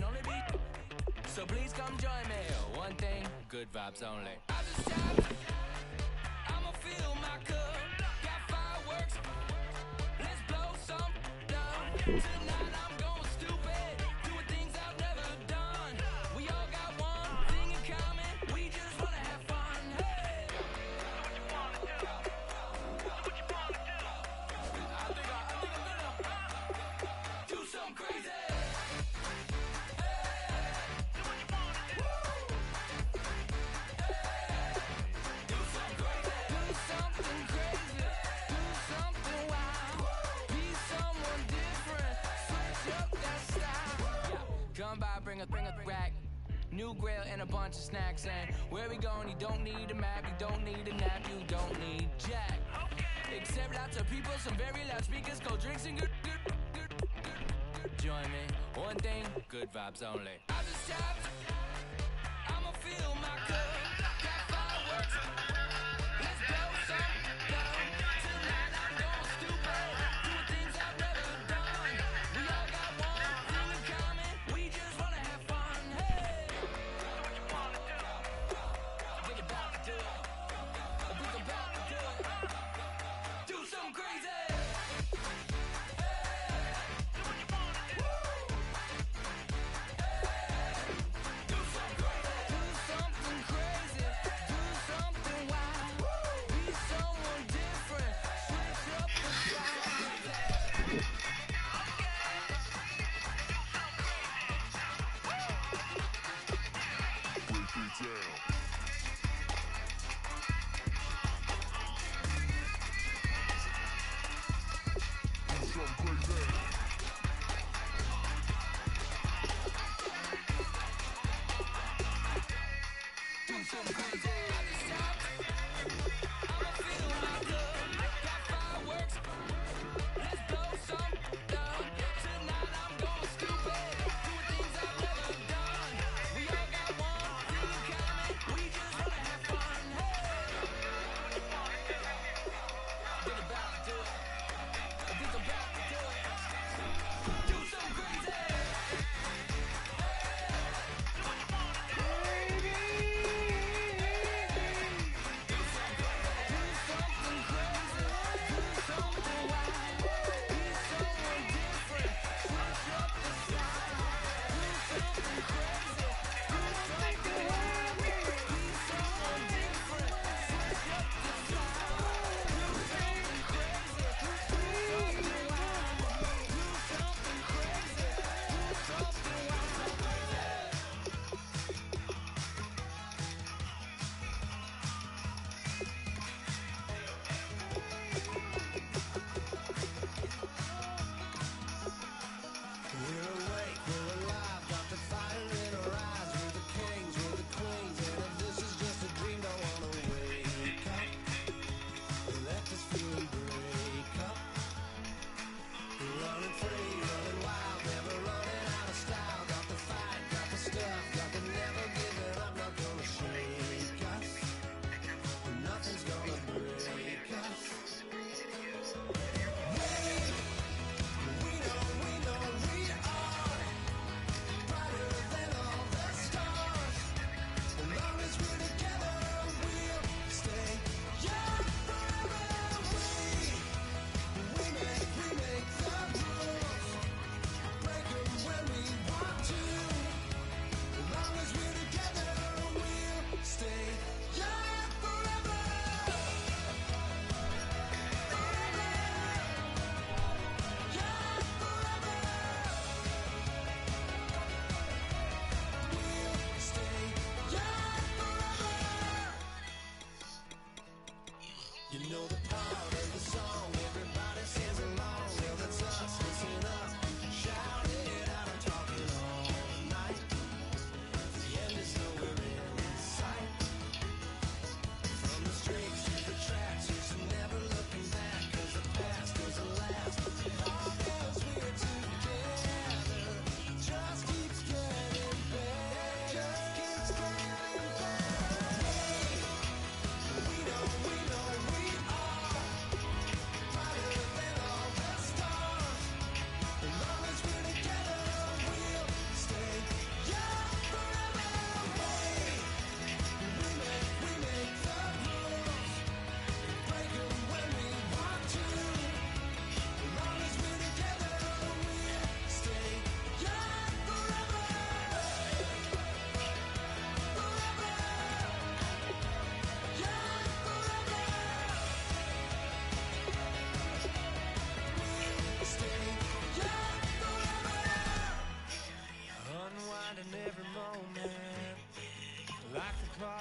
So please come join me. One thing, good vibes only. I just stopped. I'ma fill my cup. Got fireworks. Let's blow some down. Tonight I'm going stupid. Doing things I've never done. We all got one thing in common. We just wanna have fun. Hey. What you wanna do? I think I'm gonna do something crazy. Come by, bring a rack. New grill and a bunch of snacks. And where we going, you don't need a map. You don't need a nap. You don't need jack. Except lots of people, some very loud speakers, cold drinks and good. Join me. One thing, good vibes only. I just stopped. I'ma fill my cup. Got fireworks. Let's blow some down. Tonight I'm going stupid. Doing things I've never done. We all got one thing in common. We just wanna have fun. Hey. What you wanna do? Think about to do it. Think about to do it. Do something crazy.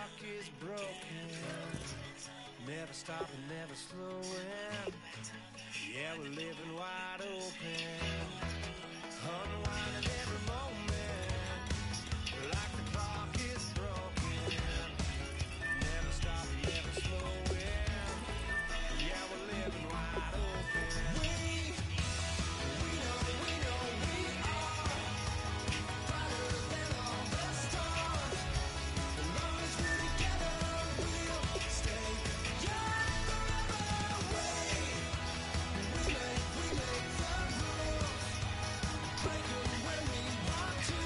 clock is broken. Never stopping, never slowing. Yeah, we're living wide open. Unwinding every moment. Like the clock is broken. Never stopping, never slowing. Yeah, we're living wide open. We know we are brighter than all the stars. As long as we're together, we'll stay young forever. We make the rules, break them when we want to.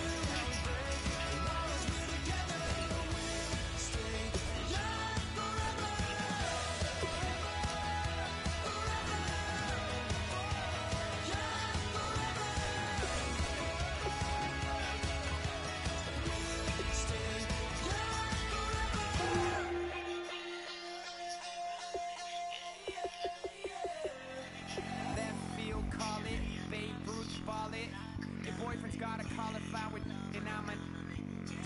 As long as we're together, we'll stay young forever. Left field, call it. Babe Ruth, ball it. Your boyfriend's got a cauliflower, and I'm a.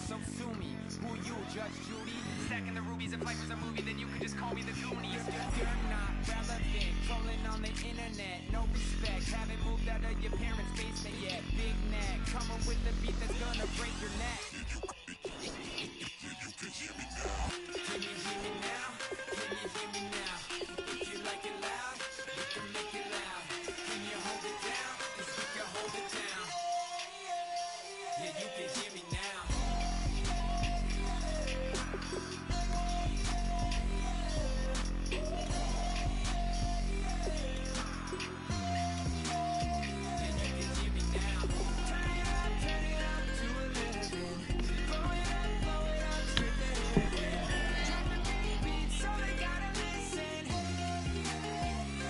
So sue me. Who you, Judge Judy? Stacking the rubies if life was a movie, then you could just call me the Goonies. You're not relevant. Trolling on the internet, no respect. Haven't moved out of your parents' basement yet. Big neck, coming with the beat that's gonna break your neck. Can you hear me now? Can you hear me now? If you like it loud, we can make it loud. Can you hold it down? 'Cause we can hold it down. Yeah, you can hear me now. Yeah, you can hear me now. Turn it up to 11. Blow it up, straight to heaven. Drop the beat so they gotta listen.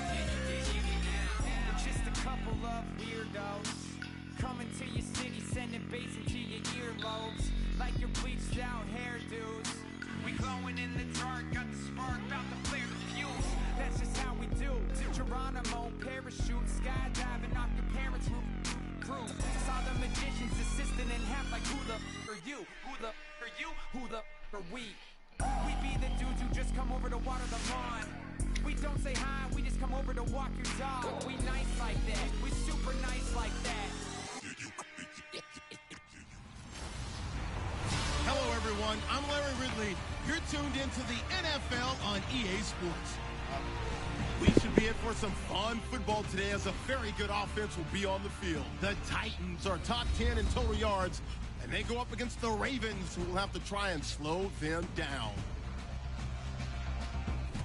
Yeah, you can hear me now. We're just a couple of weirdos coming to your city, sending bass into your earlobes like your bleached out hairdos. We glowing in the dark, got the spark, about to flare the fuse. That's just how we do. Geronimo, parachute, skydiving off your parents' roof. Crew saw the magician's assistant in half, like who the are you? Who the are you? Who the are we? We be the dudes who just come over to water the lawn. We don't say hi, we just come over to walk your dog. We nice like that, we super nice like that. Hello, everyone. I'm Larry Ridley. You're tuned into the NFL on EA Sports. We should be in for some fun football today as a very good offense will be on the field. The Titans are top 10 in total yards, and they go up against the Ravens, who will have to try and slow them down.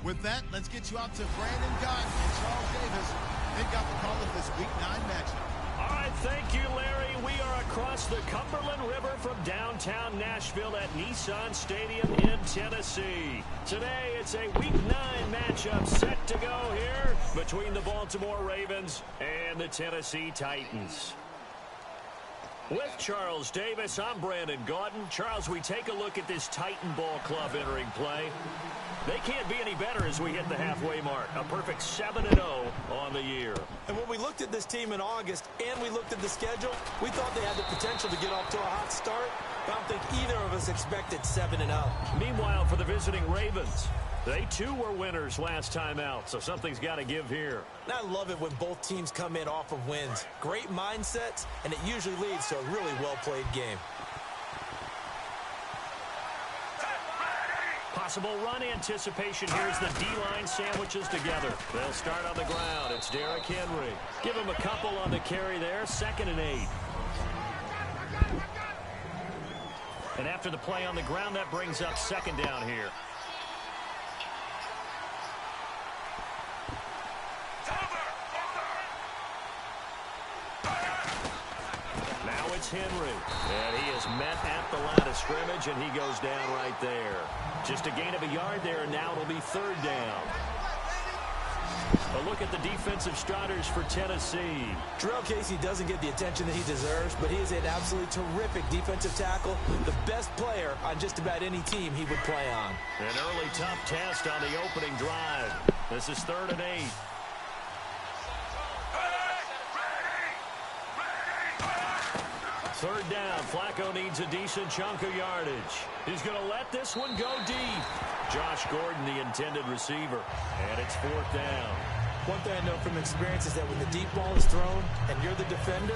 With that, let's get you out to Brandon Gott and Charles Davis. They've got the call of this Week 9 matchup. All right, thank you, Larry. We are across the Cumberland River from downtown Nashville at Nissan Stadium in Tennessee. Today, it's a Week 9 matchup set to go here between the Baltimore Ravens and the Tennessee Titans. With Charles Davis, I'm Brandon Gaudin. Charles, we take a look at this Titan Ball Club entering play. They can't be any better as we hit the halfway mark. A perfect 7-0 on the year. And when we looked at this team in August and we looked at the schedule, we thought they had the potential to get off to a hot start. But I don't think either of us expected 7-0. Meanwhile, for the visiting Ravens, they too were winners last time out, so something's got to give here. And I love it when both teams come in off of wins. Great mindsets, and it usually leads to a really well-played game. Possible run anticipation. Here's the D-line sandwiches together. They'll start on the ground. It's Derrick Henry. Give him a couple on the carry there. 2nd and 8. And after the play on the ground, that brings up 2nd down here. Now it's Henry. And he is met at the line of scrimmage, and he goes down right there. Just a gain of a yard there, and now it'll be 3rd down. A look at the defensive starters for Tennessee. Jarrell Casey doesn't get the attention that he deserves, but he is an absolutely terrific defensive tackle, the best player on just about any team he would play on. An early tough test on the opening drive. This is 3rd and 8. Third down. Flacco needs a decent chunk of yardage. He's going to let this one go deep. Josh Gordon, the intended receiver. And it's fourth down. One thing I know from experience is that when the deep ball is thrown and you're the defender,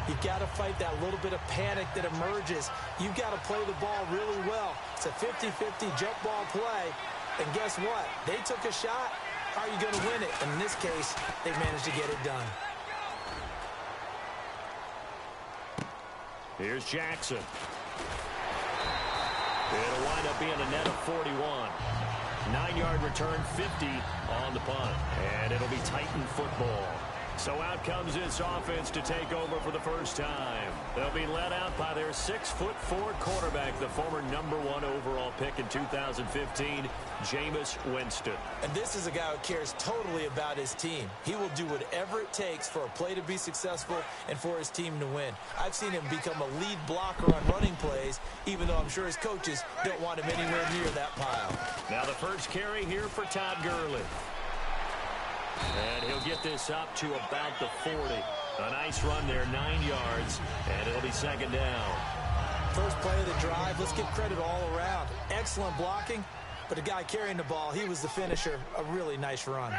you've got to fight that little bit of panic that emerges. You've got to play the ball really well. It's a 50-50 jump ball play. And guess what? They took a shot. How are you going to win it? And in this case, they managed to get it done. Here's Jackson. It'll wind up being a net of 41. 9-yard return, 50 on the punt. And it'll be Titan football. So out comes this offense to take over for the first time. They'll be led out by their 6'4" quarterback, the former #1 overall pick in 2015, Jameis Winston. And this is a guy who cares totally about his team. He will do whatever it takes for a play to be successful and for his team to win. I've seen him become a lead blocker on running plays, even though I'm sure his coaches don't want him anywhere near that pile. Now the first carry here for Todd Gurley. And he'll get this up to about the 40. A nice run there, 9 yards, and it'll be second down. First play of the drive, let's give credit all around. Excellent blocking, but the guy carrying the ball, he was the finisher. A really nice run.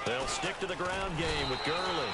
They'll stick to the ground game with Gurley.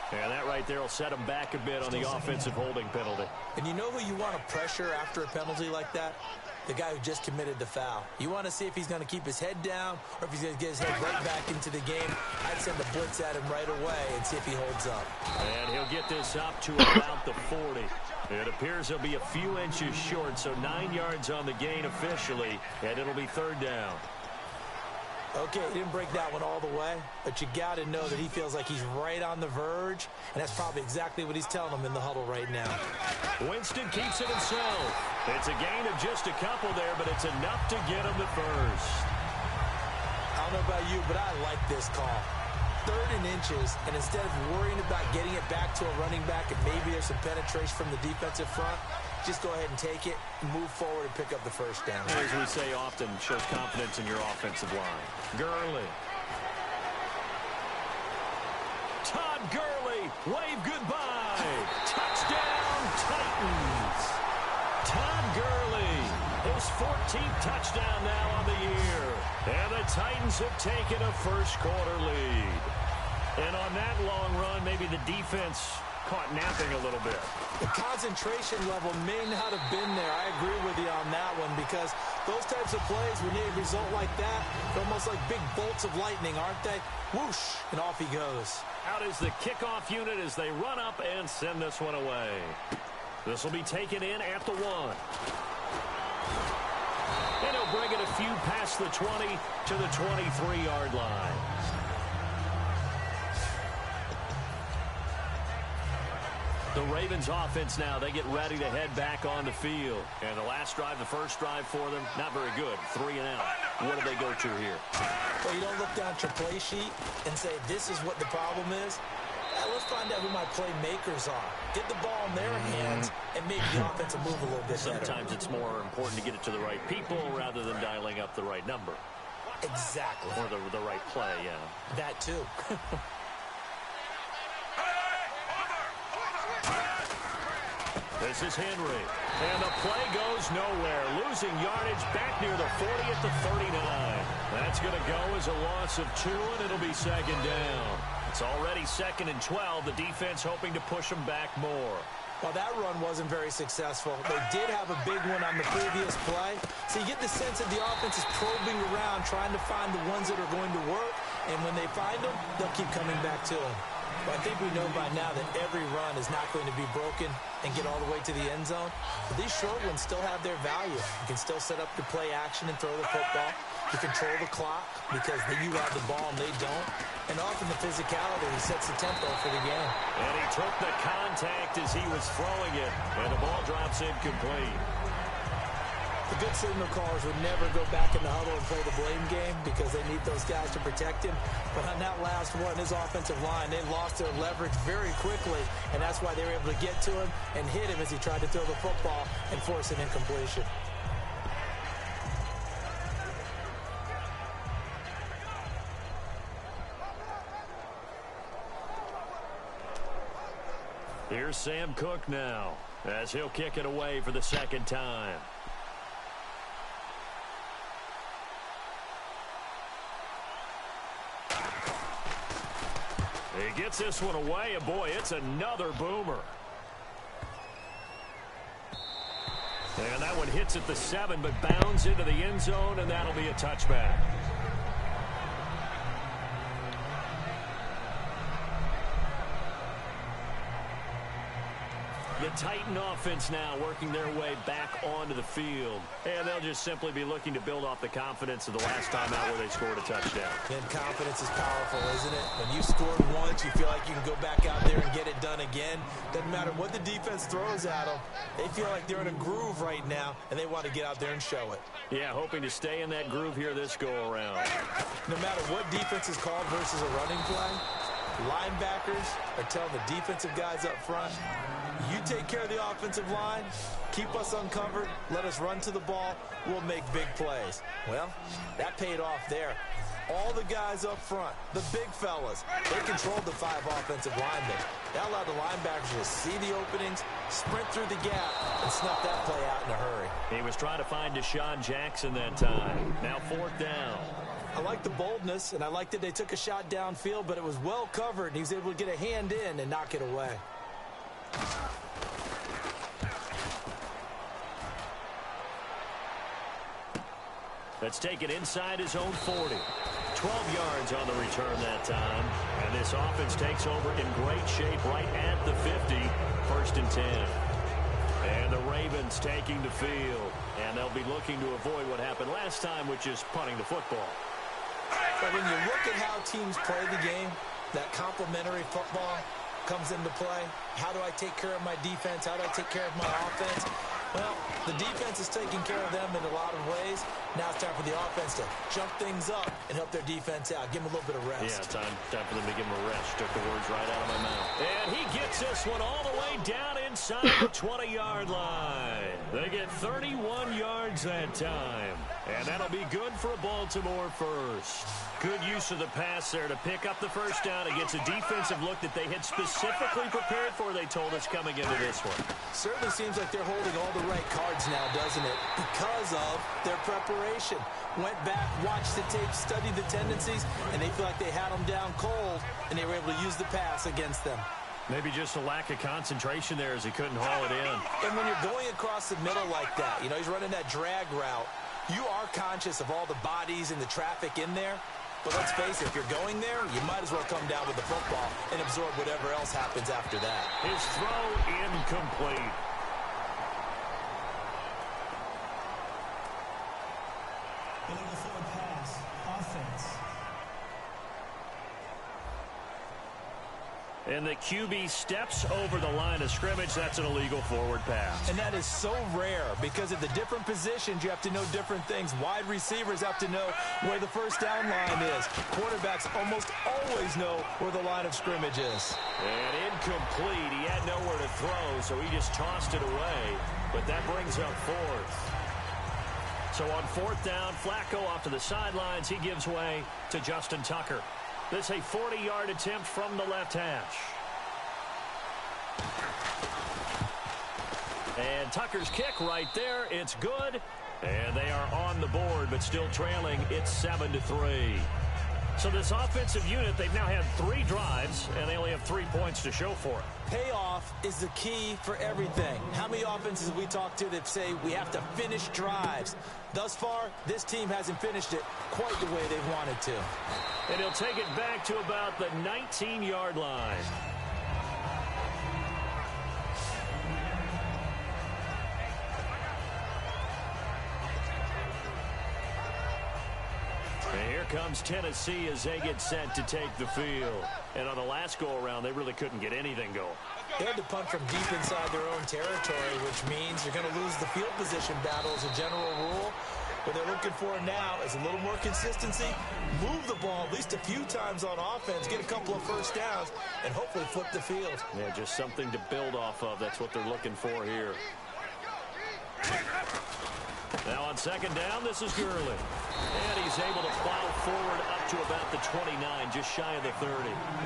And that right there will set him back a bit on the offensive holding penalty. And you know who you want to pressure after a penalty like that? The guy who just committed the foul. You want to see if he's going to keep his head down or if he's going to get his head right back into the game. I'd send the blitz at him right away and see if he holds up. And he'll get this up to about the 40. It appears he'll be a few inches short, so 9 yards on the gain officially, and it'll be third down. Okay, he didn't break that one all the way, but you got to know that he feels like he's right on the verge, and that's probably exactly what he's telling him in the huddle right now. Winston keeps it himself. It's a gain of just a couple there, but it's enough to get him the first. I don't know about you, but I like this call. 3rd and inches, and instead of worrying about getting it back to a running back and maybe there's some penetration from the defensive front, just go ahead and take it, move forward, and pick up the first down. As we say often, shows confidence in your offensive line. Gurley. Todd Gurley, wave goodbye. Touchdown, Titans. Todd Gurley, his 14th touchdown now on the year. And the Titans have taken a first-quarter lead. And on that long run, maybe the defense caught napping a little bit. The concentration level may not have been there. I agree with you on that one because those types of plays, when they result like that, they're almost like big bolts of lightning, aren't they? Whoosh, and off he goes. Out is the kickoff unit as they run up and send this one away. This will be taken in at the 1. And he'll bring it a few past the 20 to the 23-yard line. The Ravens offense now, they get ready to head back on the field. And the last drive, the first drive for them, not very good. 3 and out. What do they go to here? Well, you don't look down at your play sheet and say, this is what the problem is. Let's find out who my playmakers are. Get the ball in their hands and make the offense move a little bit better. Sometimes it's more important to get it to the right people rather than dialing up the right number. Exactly. Or the right play, yeah. That too. This is Henry. And the play goes nowhere. Losing yardage back near the 40 at the 39. That's going to go as a loss of 2, and it'll be second down. It's already 2nd and 12. The defense hoping to push them back more. Well, that run wasn't very successful. They did have a big one on the previous play. So you get the sense that the offense is probing around, trying to find the ones that are going to work. And when they find them, they'll keep coming back to them. But I think we know by now that every run is not going to be broken and get all the way to the end zone. But these short ones still have their value. You can still set up your play action and throw the football. You control the clock because you have the ball and they don't. And often the physicality sets the tempo for the game. And he took the contact as he was throwing it. And the ball drops incomplete. The good signal callers would never go back in the huddle and play the blame game because they need those guys to protect him. But on that last one, his offensive line, they lost their leverage very quickly, and that's why they were able to get to him and hit him as he tried to throw the football and force an incompletion. Here's Sam Cook now as he'll kick it away for the second time. He gets this one away, and boy, it's another boomer. And that one hits at the 7, but bounds into the end zone, and that'll be a touchback. The Titan offense now working their way back onto the field. And they'll just simply be looking to build off the confidence of the last time out where they scored a touchdown. And confidence is powerful, isn't it? When you scored once, you feel like you can go back out there and get it done again. Doesn't matter what the defense throws at them. They feel like they're in a groove right now, and they want to get out there and show it. Yeah, hoping to stay in that groove here this go-around. No matter what defense is called versus a running play, linebackers are telling the defensive guys up front, you take care of the offensive line, keep us uncovered, let us run to the ball, we'll make big plays. Well, that paid off there. All the guys up front, the big fellas, they controlled the 5 offensive linemen. That allowed the linebackers to see the openings, sprint through the gap, and snuff that play out in a hurry. He was trying to find Deshaun Jackson that time. Now 4th down. I like the boldness, and I like that they took a shot downfield, but it was well covered, and he was able to get a hand in and knock it away. That's taken inside his own 40. 12 yards on the return that time. And this offense takes over in great shape right at the 50. 1st and 10. And the Ravens taking the field. And they'll be looking to avoid what happened last time, which is punting the football. But when you look at how teams play the game, that complementary football comes into play. How do I take care of my defense? How do I take care of my offense? Well, the defense is taking care of them in a lot of ways. Now it's time for the offense to jump things up and help their defense out. Give them a little bit of rest. Yeah, time for them to give them a rest. Took the words right out of my mouth. And he gets this one all the way down inside the 20-yard line. They get 31 yards that time. And that'll be good for a Baltimore first. Good use of the pass there to pick up the first down against a defensive look that they had specifically prepared for, they told us, coming into this one. Certainly seems like they're holding all the right cards now, doesn't it? Because of their preparation. Went back, watched the tape, studied the tendencies, and they feel like they had them down cold, and they were able to use the pass against them. Maybe just a lack of concentration there as he couldn't haul it in. And when you're going across the middle like that, you know, he's running that drag route, you are conscious of all the bodies and the traffic in there. But let's face it, if you're going there, you might as well come down with the football and absorb whatever else happens after that. His throw incomplete. Illegal forward pass. Offense. And the QB steps over the line of scrimmage. That's an illegal forward pass. And that is so rare because at the different positions, you have to know different things. Wide receivers have to know where the first down line is. Quarterbacks almost always know where the line of scrimmage is. And incomplete. He had nowhere to throw, so he just tossed it away. But that brings up 4th. So on 4th down, Flacco off to the sidelines. He gives way to Justin Tucker. This a 40-yard attempt from the left hash. And Tucker's kick right there. It's good. And they are on the board, but still trailing. It's 7-3. So this offensive unit, they've now had 3 drives, and they only have 3 points to show for it. Payoff is the key for everything. How many offenses we talk to that say we have to finish drives? Thus far, this team hasn't finished it quite the way they've wanted to. And he'll take it back to about the 19-yard line. And here comes Tennessee as they get set to take the field. And on the last go-around, they really couldn't get anything going. They had to punt from deep inside their own territory, which means you're going to lose the field position battle as a general rule. What they're looking for now is a little more consistency, move the ball at least a few times on offense, get a couple of first downs, and hopefully flip the field. Yeah, just something to build off of. That's what they're looking for here. Now on second down, this is Gurley. And he's able to plow forward up to about the 29, just shy of the 30.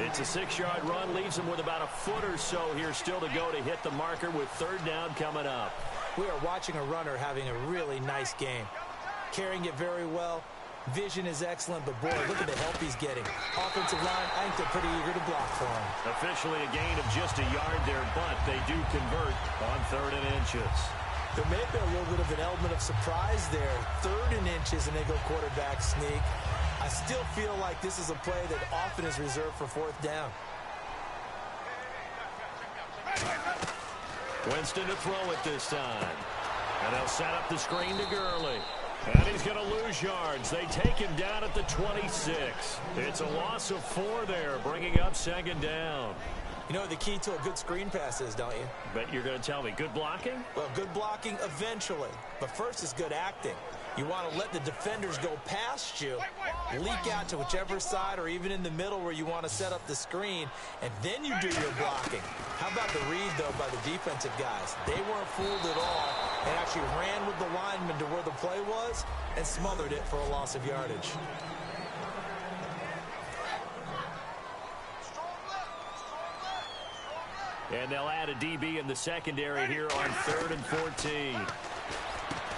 It's a 6-yard run, leaves him with about a foot or so here still to go to hit the marker with third down coming up. We are watching a runner having a really nice game. Carrying it very well. Vision is excellent, but boy, look at the help he's getting. Offensive line, I think they're pretty eager to block for him. Officially a gain of just a yard there, but they do convert on 3rd and inches. There may have been a little bit of an element of surprise there. 3rd and inches, and they go quarterback sneak. I still feel like this is a play that often is reserved for 4th down. Winston to throw it this time. And they'll set up the screen to Gurley. And he's going to lose yards. They take him down at the 26. It's a loss of 4 there, bringing up 2nd down. You know what the key to a good screen pass is, don't you? But you're going to tell me, good blocking? Well, good blocking eventually. But first is good acting. You want to let the defenders go past you, leak out to whichever side or even in the middle where you want to set up the screen, and then you do your blocking. How about the read, though, by the defensive guys? They weren't fooled at all and actually ran with the lineman to where the play was and smothered it for a loss of yardage. And they'll add a DB in the secondary here on 3rd and 14.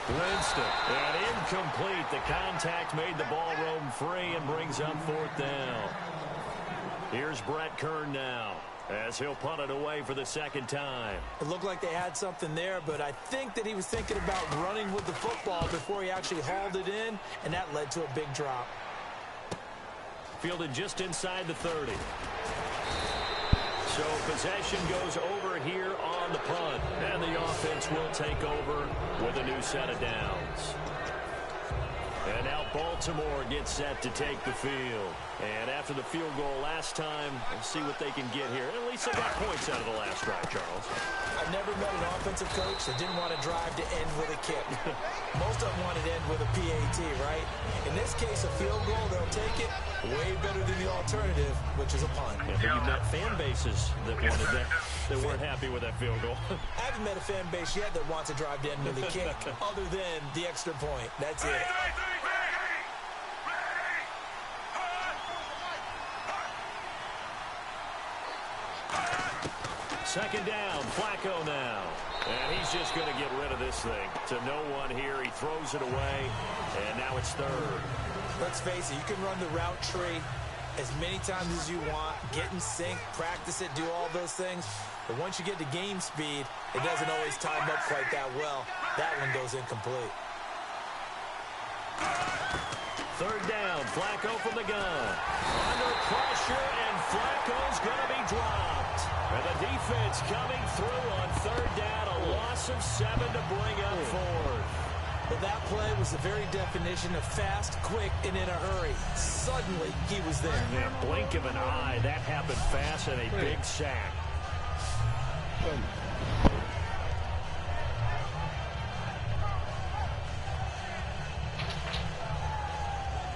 Winston, and incomplete. The contact made the ball roam free and brings up 4th down. Here's Brett Kern now as he'll punt it away for the 2nd time. It looked like they had something there, but I think that he was thinking about running with the football before he actually hauled it in, and that led to a big drop. Fielded just inside the 30. So possession goes over here on the punt, and the offense will take over with a new set of downs. And now Baltimore gets set to take the field. And after the field goal last time, we'll see what they can get here. At least they got points out of the last drive, Charles. I've never met an offensive coach that didn't want to drive to end with a kick. Most of them want to end with a PAT, right? In this case, a field goal, they'll take it way better than the alternative, which is a punt. Yeah, you've met fan bases that wanted that, that weren't happy with that field goal. I haven't met a fan base yet that wants to drive to end with a kick, other than the extra point. That's it. Second down, Flacco now. And he's just going to get rid of this thing. To no one here, he throws it away, and now it's 3rd. Let's face it, you can run the route tree as many times as you want, get in sync, practice it, do all those things. But once you get to game speed, it doesn't always time up quite that well. That one goes incomplete. 3rd down, Flacco from the gun. Under pressure, and Flacco's going to be dropped. And the defense coming through on 3rd down, a loss of 7 to bring up 4th. But that play was the very definition of fast, quick, and in a hurry. Suddenly, he was there. Yeah, blink of an eye, that happened fast, and a big sack.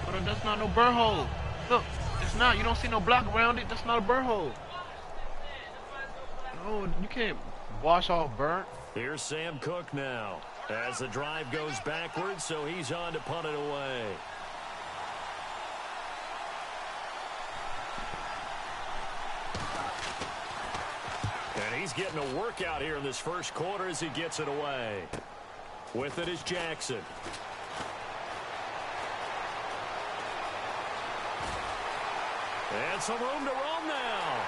But that's not no burr hole. Look, it's not. You don't see no block around it. That's not a burr hole. No, you can't wash off burnt. Here's Sam Cook now as the drive goes backwards, so he's on to punt it away. And he's he's getting a workout here in this first quarter as he gets it away. With it is Jackson. And some room to roam now.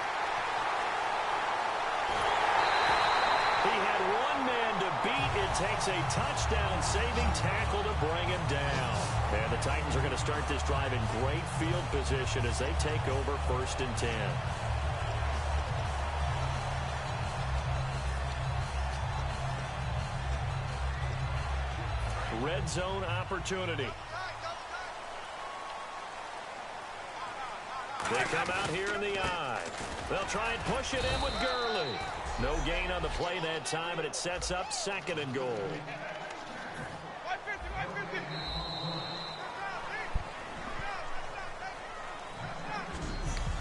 He had one man to beat. It takes a touchdown-saving tackle to bring him down. And the Titans are going to start this drive in great field position as they take over 1st and 10. Red zone opportunity. They come out here in the eye. They'll try and push it in with Gurley. No gain on the play that time, and it sets up 2nd and goal.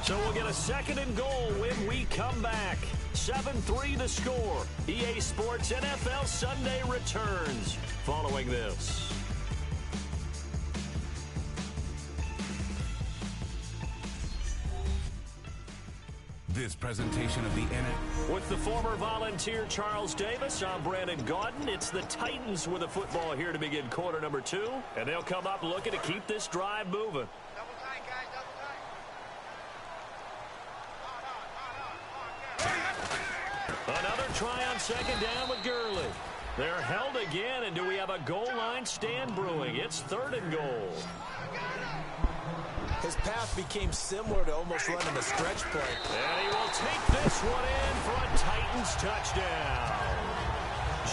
So we'll get a 2nd and goal when we come back. 7-3 the score. EA Sports NFL Sunday returns following this. This presentation of the NFL. With the former Volunteer Charles Davis, I'm Brandon Gaudin. It's the Titans with the football here to begin quarter number 2. And they'll come up looking to keep this drive moving. Double tight, guys, double tight. Another try on 2nd down with Gurley. They're held again, and do we have a goal line stand brewing? It's 3rd and goal. His path became similar to almost running a stretch play. And he will take this one in for a Titans touchdown.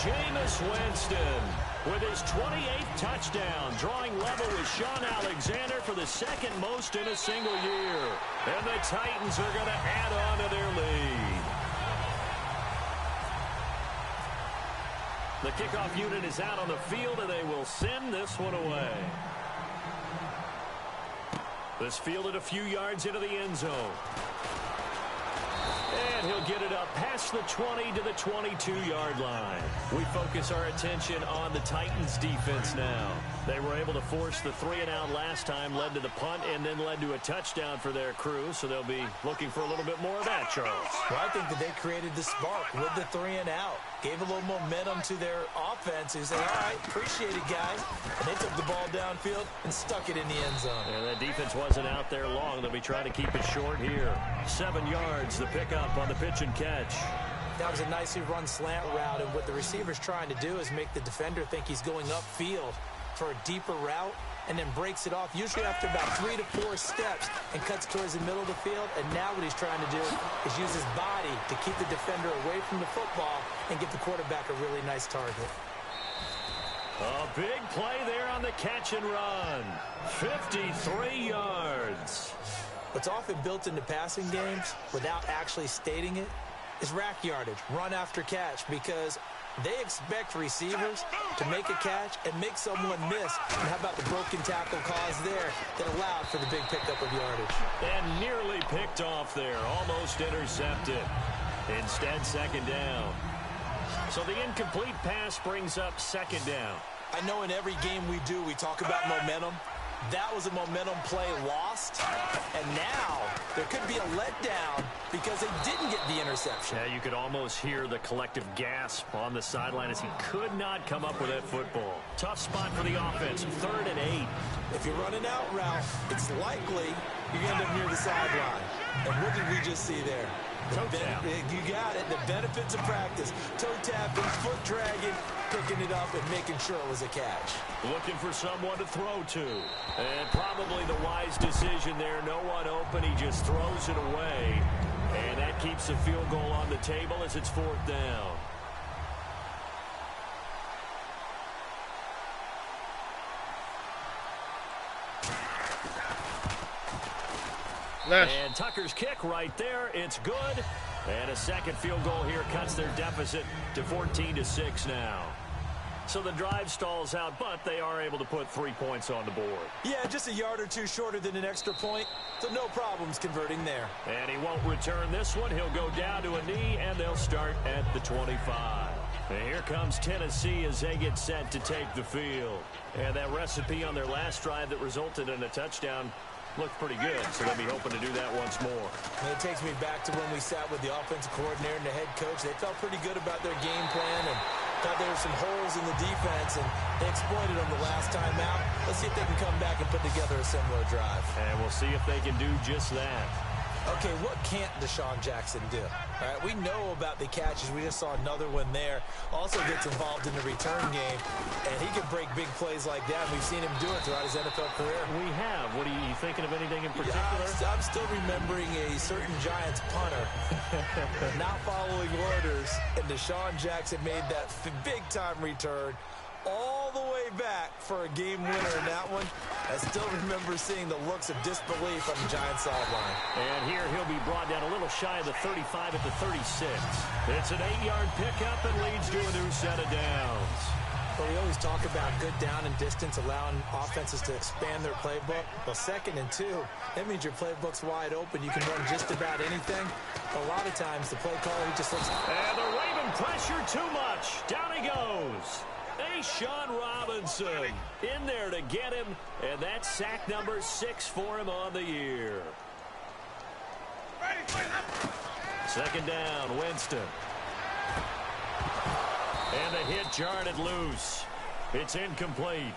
Jameis Winston with his 28th touchdown, drawing level with Sean Alexander for the 2nd most in a single year. And the Titans are going to add on to their lead. The kickoff unit is out on the field, and they will send this one away. This fielded a few yards into the end zone. And he'll get it up past the 20 to the 22-yard line. We focus our attention on the Titans defense now. They were able to force the 3-and-out last time, led to the punt, and then led to a touchdown for their crew. So they'll be looking for a little bit more of that, Charles. Well, I think that they created the spark with the 3-and-out. Gave a little momentum to their offense. Who said, all right, appreciate it, guys. And they took the ball downfield and stuck it in the end zone. And that defense wasn't out there long. They'll be trying to keep it short here. 7 yards, the pickup on the pitch and catch. That was a nicely run slant route, and what the receiver's trying to do is make the defender think he's going upfield for a deeper route, and then breaks it off, usually after about 3 to 4 steps, and cuts towards the middle of the field. And now what he's trying to do is use his body to keep the defender away from the football and give the quarterback a really nice target. A big play there on the catch and run. 53 yards. What's often built into passing games, without actually stating it, is rack yardage, run after catch, because they expect receivers to make a catch and make someone miss. And how about the broken tackle cause there that allowed for the big pickup of yardage? And nearly picked off there, almost intercepted. Instead, 2nd down. So the incomplete pass brings up 2nd down. I know in every game we do, we talk about momentum. That was a momentum play lost, and now there could be a letdown because they didn't get the interception. Yeah, you could almost hear the collective gasp on the sideline as he could not come up with that football. Tough spot for the offense, 3rd and 8. If you run an out route, it's likely you end up near the sideline. And what did we just see there? You got it. The benefits of practice. Toe tapping, foot dragging, picking it up and making sure it was a catch. Looking for someone to throw to. And probably the wise decision there. No one open. He just throws it away. And that keeps the field goal on the table as it's 4th down. And Tucker's kick right there. It's good. And a 2nd field goal here cuts their deficit to 14-6 now. So the drive stalls out, but they are able to put 3 points on the board. Yeah, just a yard or two shorter than an extra point, so no problems converting there. And he won't return this one. He'll go down to a knee, and they'll start at the 25. And here comes Tennessee as they get set to take the field. And that recipe on their last drive that resulted in a touchdown looked pretty good, so they'll be hoping to do that once more. And it takes me back to when we sat with the offensive coordinator and the head coach. They felt pretty good about their game plan and thought there were some holes in the defense, and they exploited them the last time out. Let's see if they can come back and put together a similar drive. And we'll see if they can do just that. Okay, what can't Deshaun Jackson do? All right, we know about the catches. We just saw another one there. Also gets involved in the return game, and he can break big plays like that. We've seen him do it throughout his NFL career. We have. What are you thinking of anything in particular? Yeah, I'm still remembering a certain Giants punter not following orders, and Deshaun Jackson made that big-time return all the way back for a game winner in that one. I still remember seeing the looks of disbelief on the Giants sideline. And here he'll be brought down a little shy of the 35 at the 36. It's an 8-yard pickup and leads to a new set of downs. But we always talk about good down and distance, allowing offenses to expand their playbook. Well, 2nd and 2, that means your playbook's wide open. You can run just about anything. A lot of times the play caller just looks... And the Raven pressure too much. Down he goes. Sean Robinson in there to get him, and that's sack number 6 for him on the year. 2nd down, Winston. And the hit jarred it loose. It's incomplete.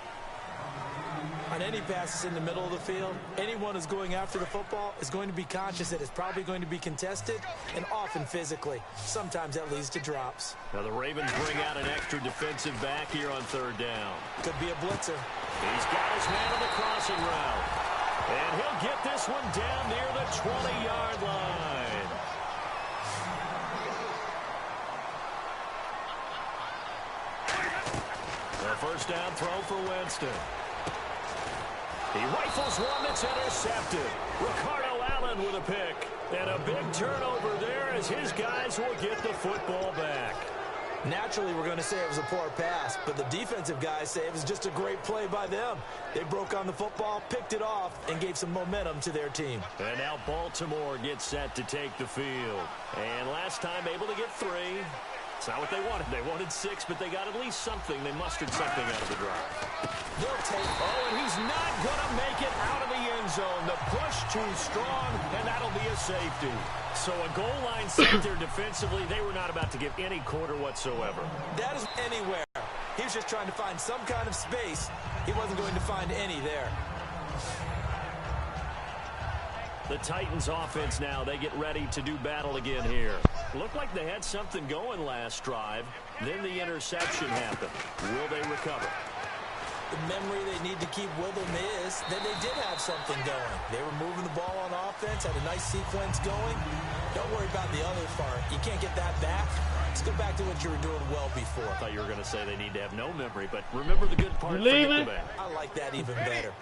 On any passes in the middle of the field, anyone who's going after the football is going to be conscious that it's probably going to be contested, and often physically. Sometimes that leads to drops. Now the Ravens bring out an extra defensive back here on 3rd down. Could be a blitzer. He's got his man on the crossing route. And he'll get this one down near the 20-yard line. The 1st down throw for Winston. He rifles one that's intercepted. Ricardo Allen with a pick. And a big turnover there as his guys will get the football back. Naturally, we're going to say it was a poor pass, but the defensive guys say it was just a great play by them. They broke on the football, picked it off, and gave some momentum to their team. And now Baltimore gets set to take the field. And last time able to get 3. It's not what they wanted. They wanted 6, but they got at least something. They mustered something out of the drive. They'll take... Oh, and he's not going to make it out of the end zone. The push too strong, and that'll be a safety. So a goal line set there defensively. They were not about to give any quarter whatsoever. That is anywhere. He was just trying to find some kind of space. He wasn't going to find any there. The Titans offense now, they get ready to do battle again here. Looked like they had something going last drive. Then the interception happened. Will they recover? The memory they need to keep with them is that they did have something going. They were moving the ball on offense, had a nice sequence going. Don't worry about the other part. You can't get that back. Let's go back to what you were doing well before. I thought you were going to say they need to have no memory, but remember the good part. I like that even better.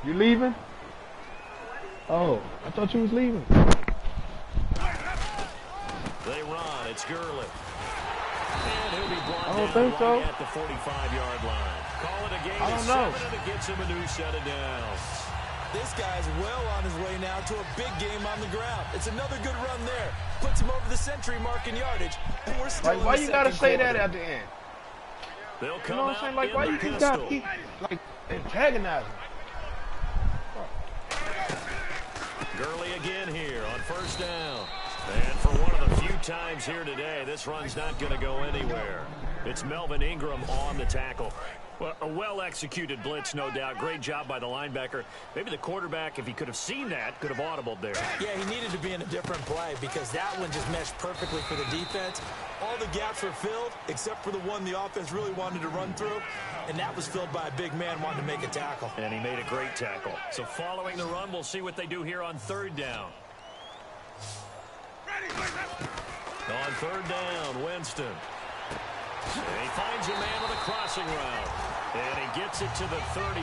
You leaving? Oh, I thought you was leaving. They run. It's Gurley. And he'll be brought I don't think so. At the 45-yard line. Call it a game. I don't know. 7, and it gets him a new set of downs. This guy's well on his way now to a big game on the ground. It's another good run there. Puts him over the century mark in yardage. And we're still like, why you gotta say that at the end? They'll come you know what I'm saying? Like, why you just gotta keep like antagonizing? Gurley again here on 1st down. And for one of the few times here today, this run's not going to go anywhere. It's Melvin Ingram on the tackle. Well, a well-executed blitz, no doubt. Great job by the linebacker. Maybe the quarterback, if he could have seen that, could have audibled there. Yeah, he needed to be in a different play because that one just meshed perfectly for the defense. All the gaps were filled except for the one the offense really wanted to run through, and that was filled by a big man wanting to make a tackle. And he made a great tackle. So following the run, we'll see what they do here on 3rd down. On 3rd down, Winston. And he finds a man on the crossing route. And he gets it to the 34.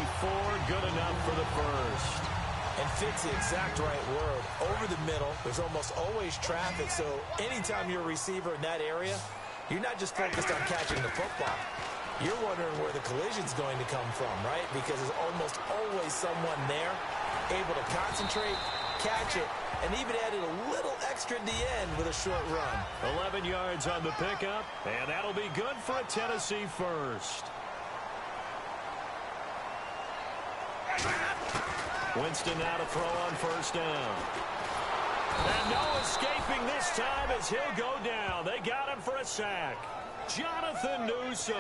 Good enough for the first. And fits the exact right word. Over the middle, there's almost always traffic. So anytime you're a receiver in that area, you're not just focused on catching the football. You're wondering where the collision's going to come from, right? Because there's almost always someone there able to concentrate catch it, and even added a little extra at the end with a short run. 11 yards on the pickup, and that'll be good for a Tennessee first. Winston now to throw on first down. And no escaping this time as he'll go down. They got him for a sack. Jonathan Newsom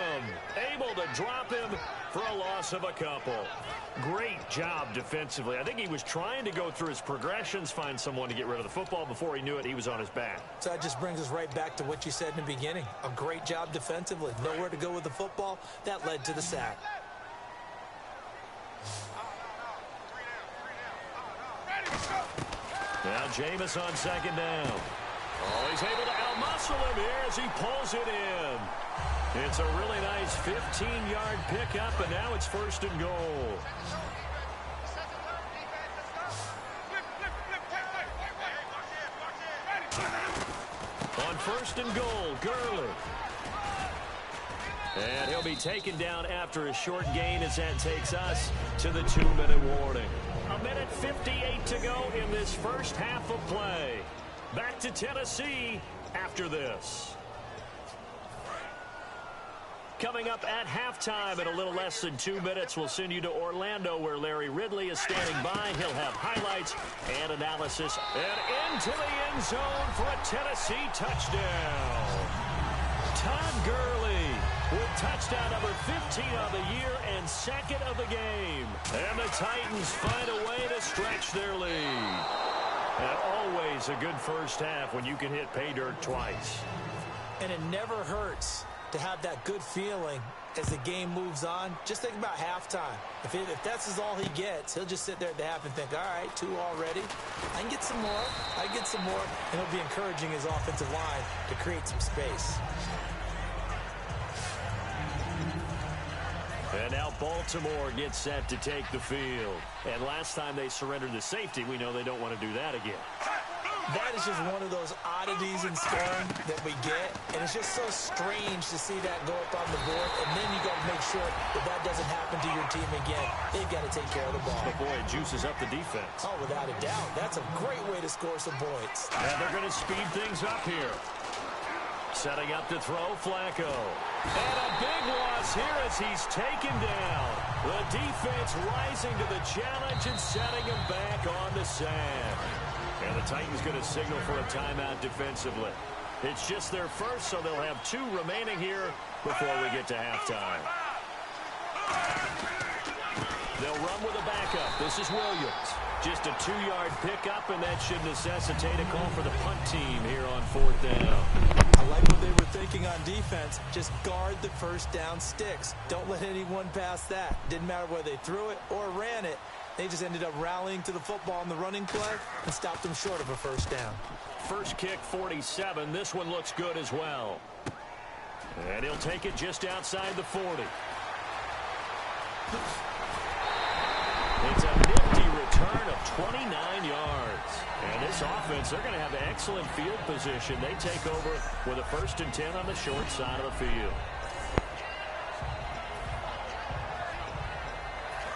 able to drop him for a loss of a couple. Great job defensively. I think he was trying to go through his progressions, find someone to get rid of the football. Before he knew it, he was on his back. So that just brings us right back to what you said in the beginning. A great job defensively. Nowhere to go with the football. That led to the sack. Now Jameis on second down. Oh, he's able to outmuscle him here as he pulls it in. It's a really nice 15-yard pickup, and now it's first and goal. On first and goal, Gurley. And he'll be taken down after a short gain as that takes us to the 2-minute warning. A minute 58 to go in this first half of play. Back to Tennessee after this. Coming up at halftime in a little less than 2 minutes, we'll send you to Orlando where Larry Ridley is standing by. He'll have highlights and analysis. And into the end zone for a Tennessee touchdown. Todd Gurley with touchdown number 15 of the year and second of the game. And the Titans find a way to stretch their lead. And always a good first half when you can hit pay dirt twice. And it never hurts to have that good feeling as the game moves on. Just think about halftime. If that's all he gets, he'll just sit there at the half and think, all right, 2 already. I can get some more. I can get some more. And he'll be encouraging his offensive line to create some space. And now Baltimore gets set to take the field. And last time they surrendered the safety, we know they don't want to do that again. That is just one of those oddities in scoring that we get. And it's just so strange to see that go up on the board. And then you got to make sure that that doesn't happen to your team again. They've got to take care of the ball. But boy, it juices up the defense. Oh, without a doubt. That's a great way to score some points. And they're going to speed things up here. Setting up to throw, Flacco. And a big loss here as he's taken down. The defense rising to the challenge and setting him back on the sand. And the Titans going to signal for a timeout defensively. It's just their first, so they'll have 2 remaining here before we get to halftime. They'll run with a backup. This is Williams. Just a 2-yard pickup, and that should necessitate a call for the punt team here on 4th down. I like what they were thinking on defense. Just guard the first down sticks. Don't let anyone pass that. Didn't matter whether they threw it or ran it. They just ended up rallying to the football in the running play and stopped them short of a first down. First kick, 47. This one looks good as well. And he'll take it just outside the 40. It's a nifty return of 29 yards. And this offense, they're going to have excellent field position. They take over with a 1st and 10 on the short side of the field.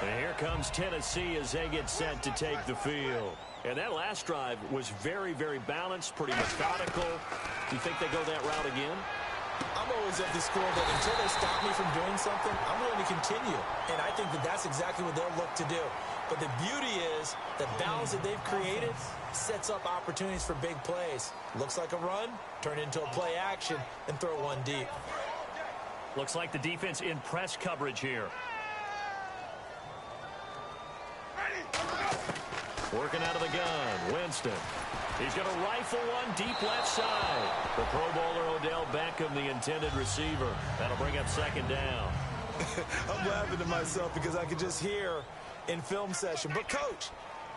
And here comes Tennessee as they get set to take the field. And that last drive was very, very balanced, pretty methodical. Do you think they go that route again? I'm always of the school that until they stop me from doing something, I'm going to continue. And I think that that's exactly what they'll look to do. But the beauty is the balance that they've created sets up opportunities for big plays. Looks like a run, turn it into a play action, and throw one deep. Looks like the defense in press coverage here. Working out of the gun, Winston. He's going to rifle one deep left side. The Pro Bowler Odell Beckham, the intended receiver. That'll bring up 2nd down. I'm laughing to myself because I could just hear in film session. But, Coach,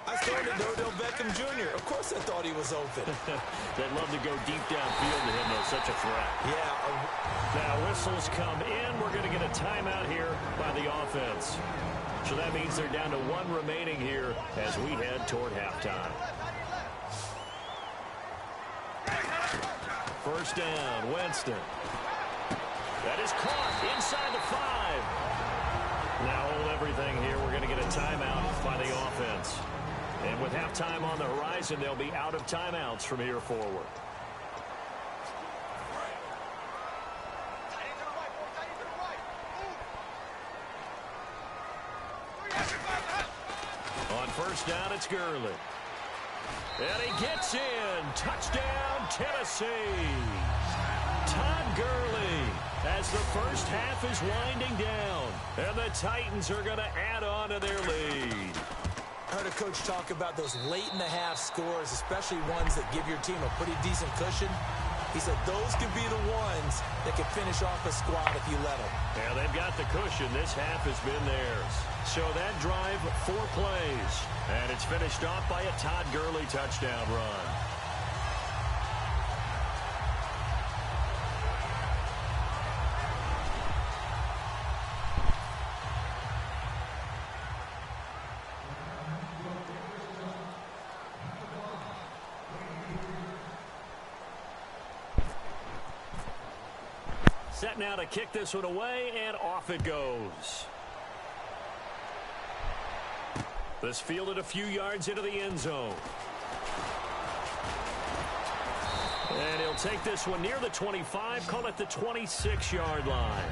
I started Odell Beckham Jr. Of course I thought he was open. They'd love to go deep downfield to him, though. Such a threat. Yeah. Now, whistles come in. We're going to get a timeout here by the offense. So that means they're down to 1 remaining here as we head toward halftime. First down, Winston. That is caught inside the 5. Now hold everything here. We're going to get a timeout by the offense. And with halftime halftime on the horizon. They'll be out of timeouts from here forward. On first down, it's Gurley. And he gets in. Touchdown, Tennessee. Todd Gurley as the first half is winding down. And the Titans are going to add on to their lead. I heard a coach talk about those late-in-the-half scores, especially ones that give your team a pretty decent cushion. He said those could be the ones that could finish off a squad if you let them. Yeah, they've got the cushion. This half has been theirs. So that drive, 4 plays. And it's finished off by a Todd Gurley touchdown run. Set now to kick this one away, and off it goes. This fielded a few yards into the end zone. And he'll take this one near the 25, call it the 26-yard line.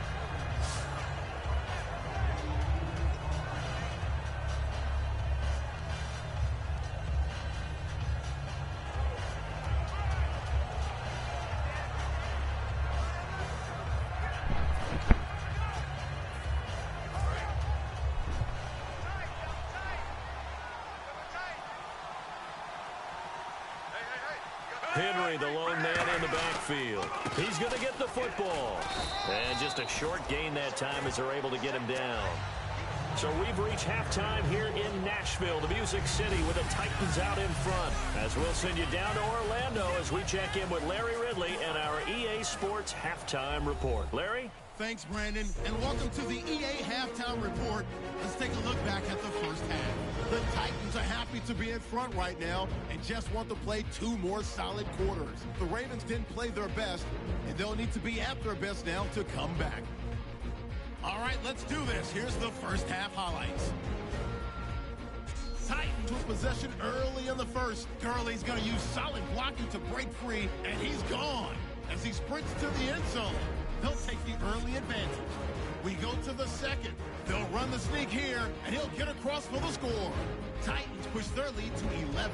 Henry, the lone man in the backfield. He's going to get the football. And just a short gain that time as they're able to get him down. So we've reached halftime here in Nashville, the Music City, with the Titans out in front. As we'll send you down to Orlando as we check in with Larry Ridley and our EA Sports Halftime Report. Larry? Thanks, Brandon, and welcome to the EA Halftime Report. Let's take a look back at the first half. The Titans are happy to be in front right now and just want to play 2 more solid quarters. The Ravens didn't play their best, and they'll need to be at their best now to come back. All right, let's do this. Here's the first half highlights. Titans with possession early in the first. Gurley's going to use solid blocking to break free, and he's gone as he sprints to the end zone. They'll take the early advantage. We go to the second. They'll run the sneak here, and he'll get across for the score. Titans push their lead to 11.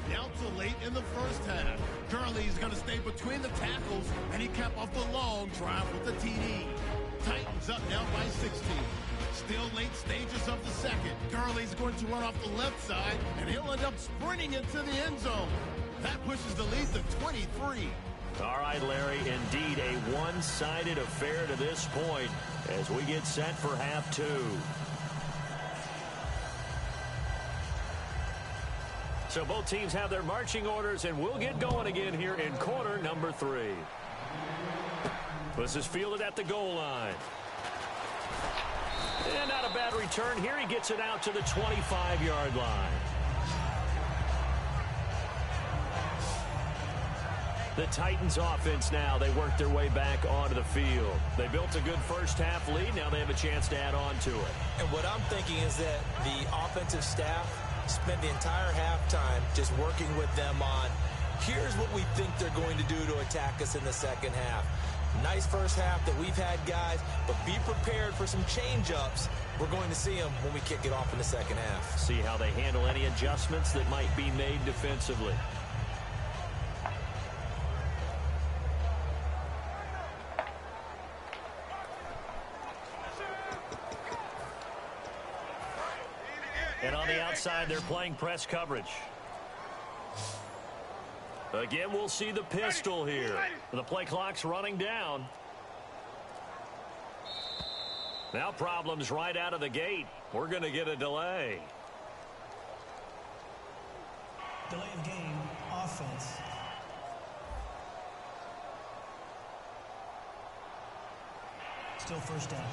Now to late in the first half. Gurley's going to stay between the tackles, and he capped off the long drive with the TD. Titans up now by 16. Still late stages of the second. Gurley's going to run off the left side, and he'll end up sprinting into the end zone. That pushes the lead to 23. All right, Larry, indeed a one-sided affair to this point as we get set for half 2. So both teams have their marching orders, and we'll get going again here in quarter number 3. This is fielded at the goal line. And not a bad return here. He gets it out to the 25-yard line. The Titans offense now, they work their way back onto the field. They built a good first half lead. Now they have a chance to add on to it. And what I'm thinking is that the offensive staff spent the entire halftime just working with them on, here's what we think they're going to do to attack us in the second half. Nice first half that we've had, guys, but be prepared for some change-ups. We're going to see them when we kick it off in the second half. See how they handle any adjustments that might be made defensively. And on the outside, they're playing press coverage. Again, we'll see the pistol here. The play clock's running down. Now problems right out of the gate. We're going to get a delay. Delay of game, offense. Still first down.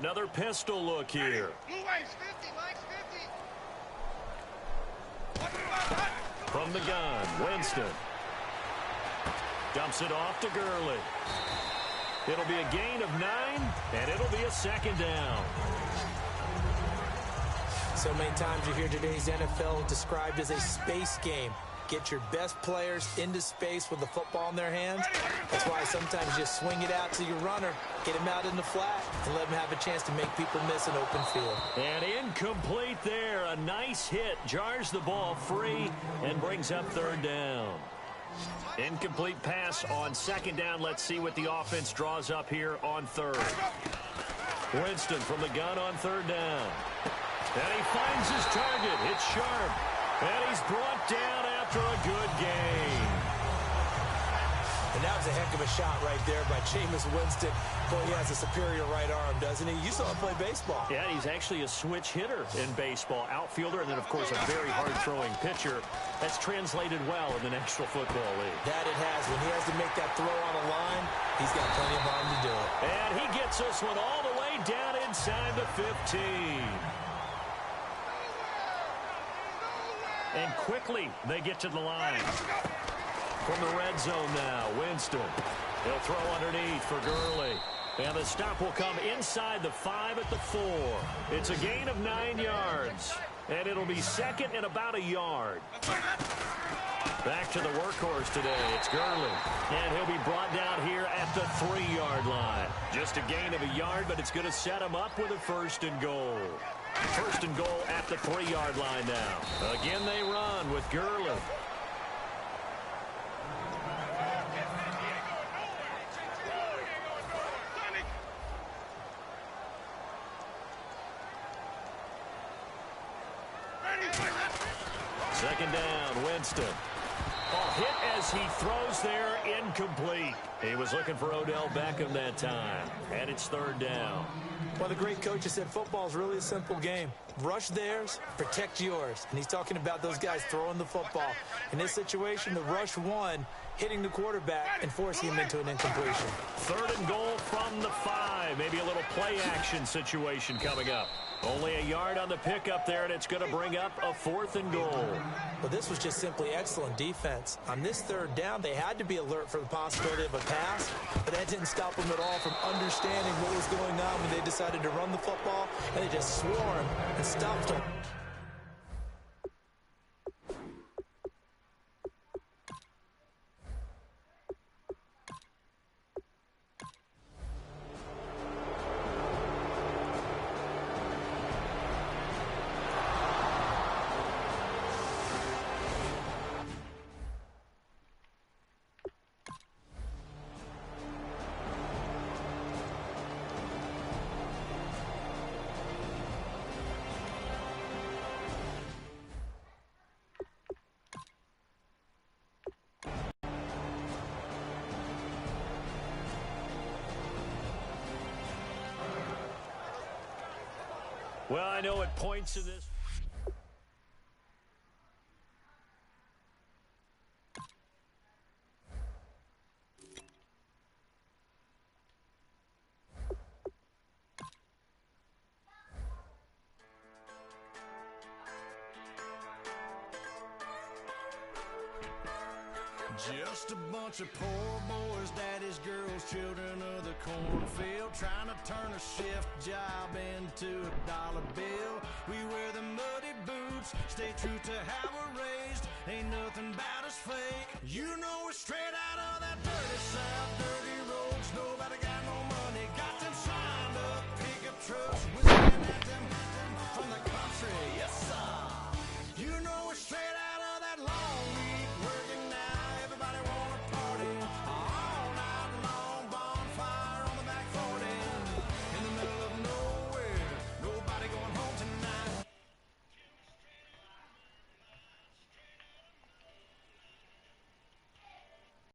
Another pistol look here. From the gun, Winston. Dumps it off to Gurley. It'll be a gain of 9, and it'll be a second down. So many times you hear today's NFL described as a space game. Get your best players into space with the football in their hands. That's why sometimes you just swing it out to your runner, get him out in the flat, and let him have a chance to make people miss an open field. And incomplete there. A nice hit. Jars the ball free and brings up third down. Incomplete pass on second down. Let's see what the offense draws up here on third. Winston from the gun on third down. And he finds his target. It's sharp. And he's brought down after a good game. And that was a heck of a shot right there by Jameis Winston. Boy, he has a superior right arm, doesn't he? You saw him play baseball. Yeah, he's actually a switch hitter in baseball. Outfielder, and then, of course, a very hard-throwing pitcher. That's translated well in the National Football League. That it has. When he has to make that throw on a line, he's got plenty of arm to do it. And he gets this one all the way down inside the 15. And quickly, they get to the line. From the red zone now, Winston. He'll throw underneath for Gurley. And the stop will come inside the 5 at the 4. It's a gain of 9 yards. And it'll be second and about a yard. Back to the workhorse today. It's Gurley. And he'll be brought down here at the 3-yard line. Just a gain of a yard, but it's going to set him up with a first and goal. First and goal at the 3-yard line now. Again, they run with Gurley. Second down, Winston. Hit as he throws there, incomplete. He was looking for Odell Beckham that time. And it's third down. Well, the great coach has said football is really a simple game. Rush theirs, protect yours. And he's talking about those guys throwing the football. In this situation, the rush one, hitting the quarterback and forcing him into an incompletion. Third and goal from the 5. Maybe a little play action situation coming up. Only a yard on the pickup there, and it's going to bring up a 4th and goal. Well, this was just simply excellent defense. On this third down, they had to be alert for the possibility of a pass, but that didn't stop them at all from understanding what was going on when they decided to run the football, and they just swarmed and stopped them. Well, I know at points in this. Just a bunch of poor boys, daddies, girls, children of the cornfield, trying to turn a shift job into a dollar bill. We wear the muddy boots, stay true to how we're raised. Ain't nothing about us fake. You know we're straight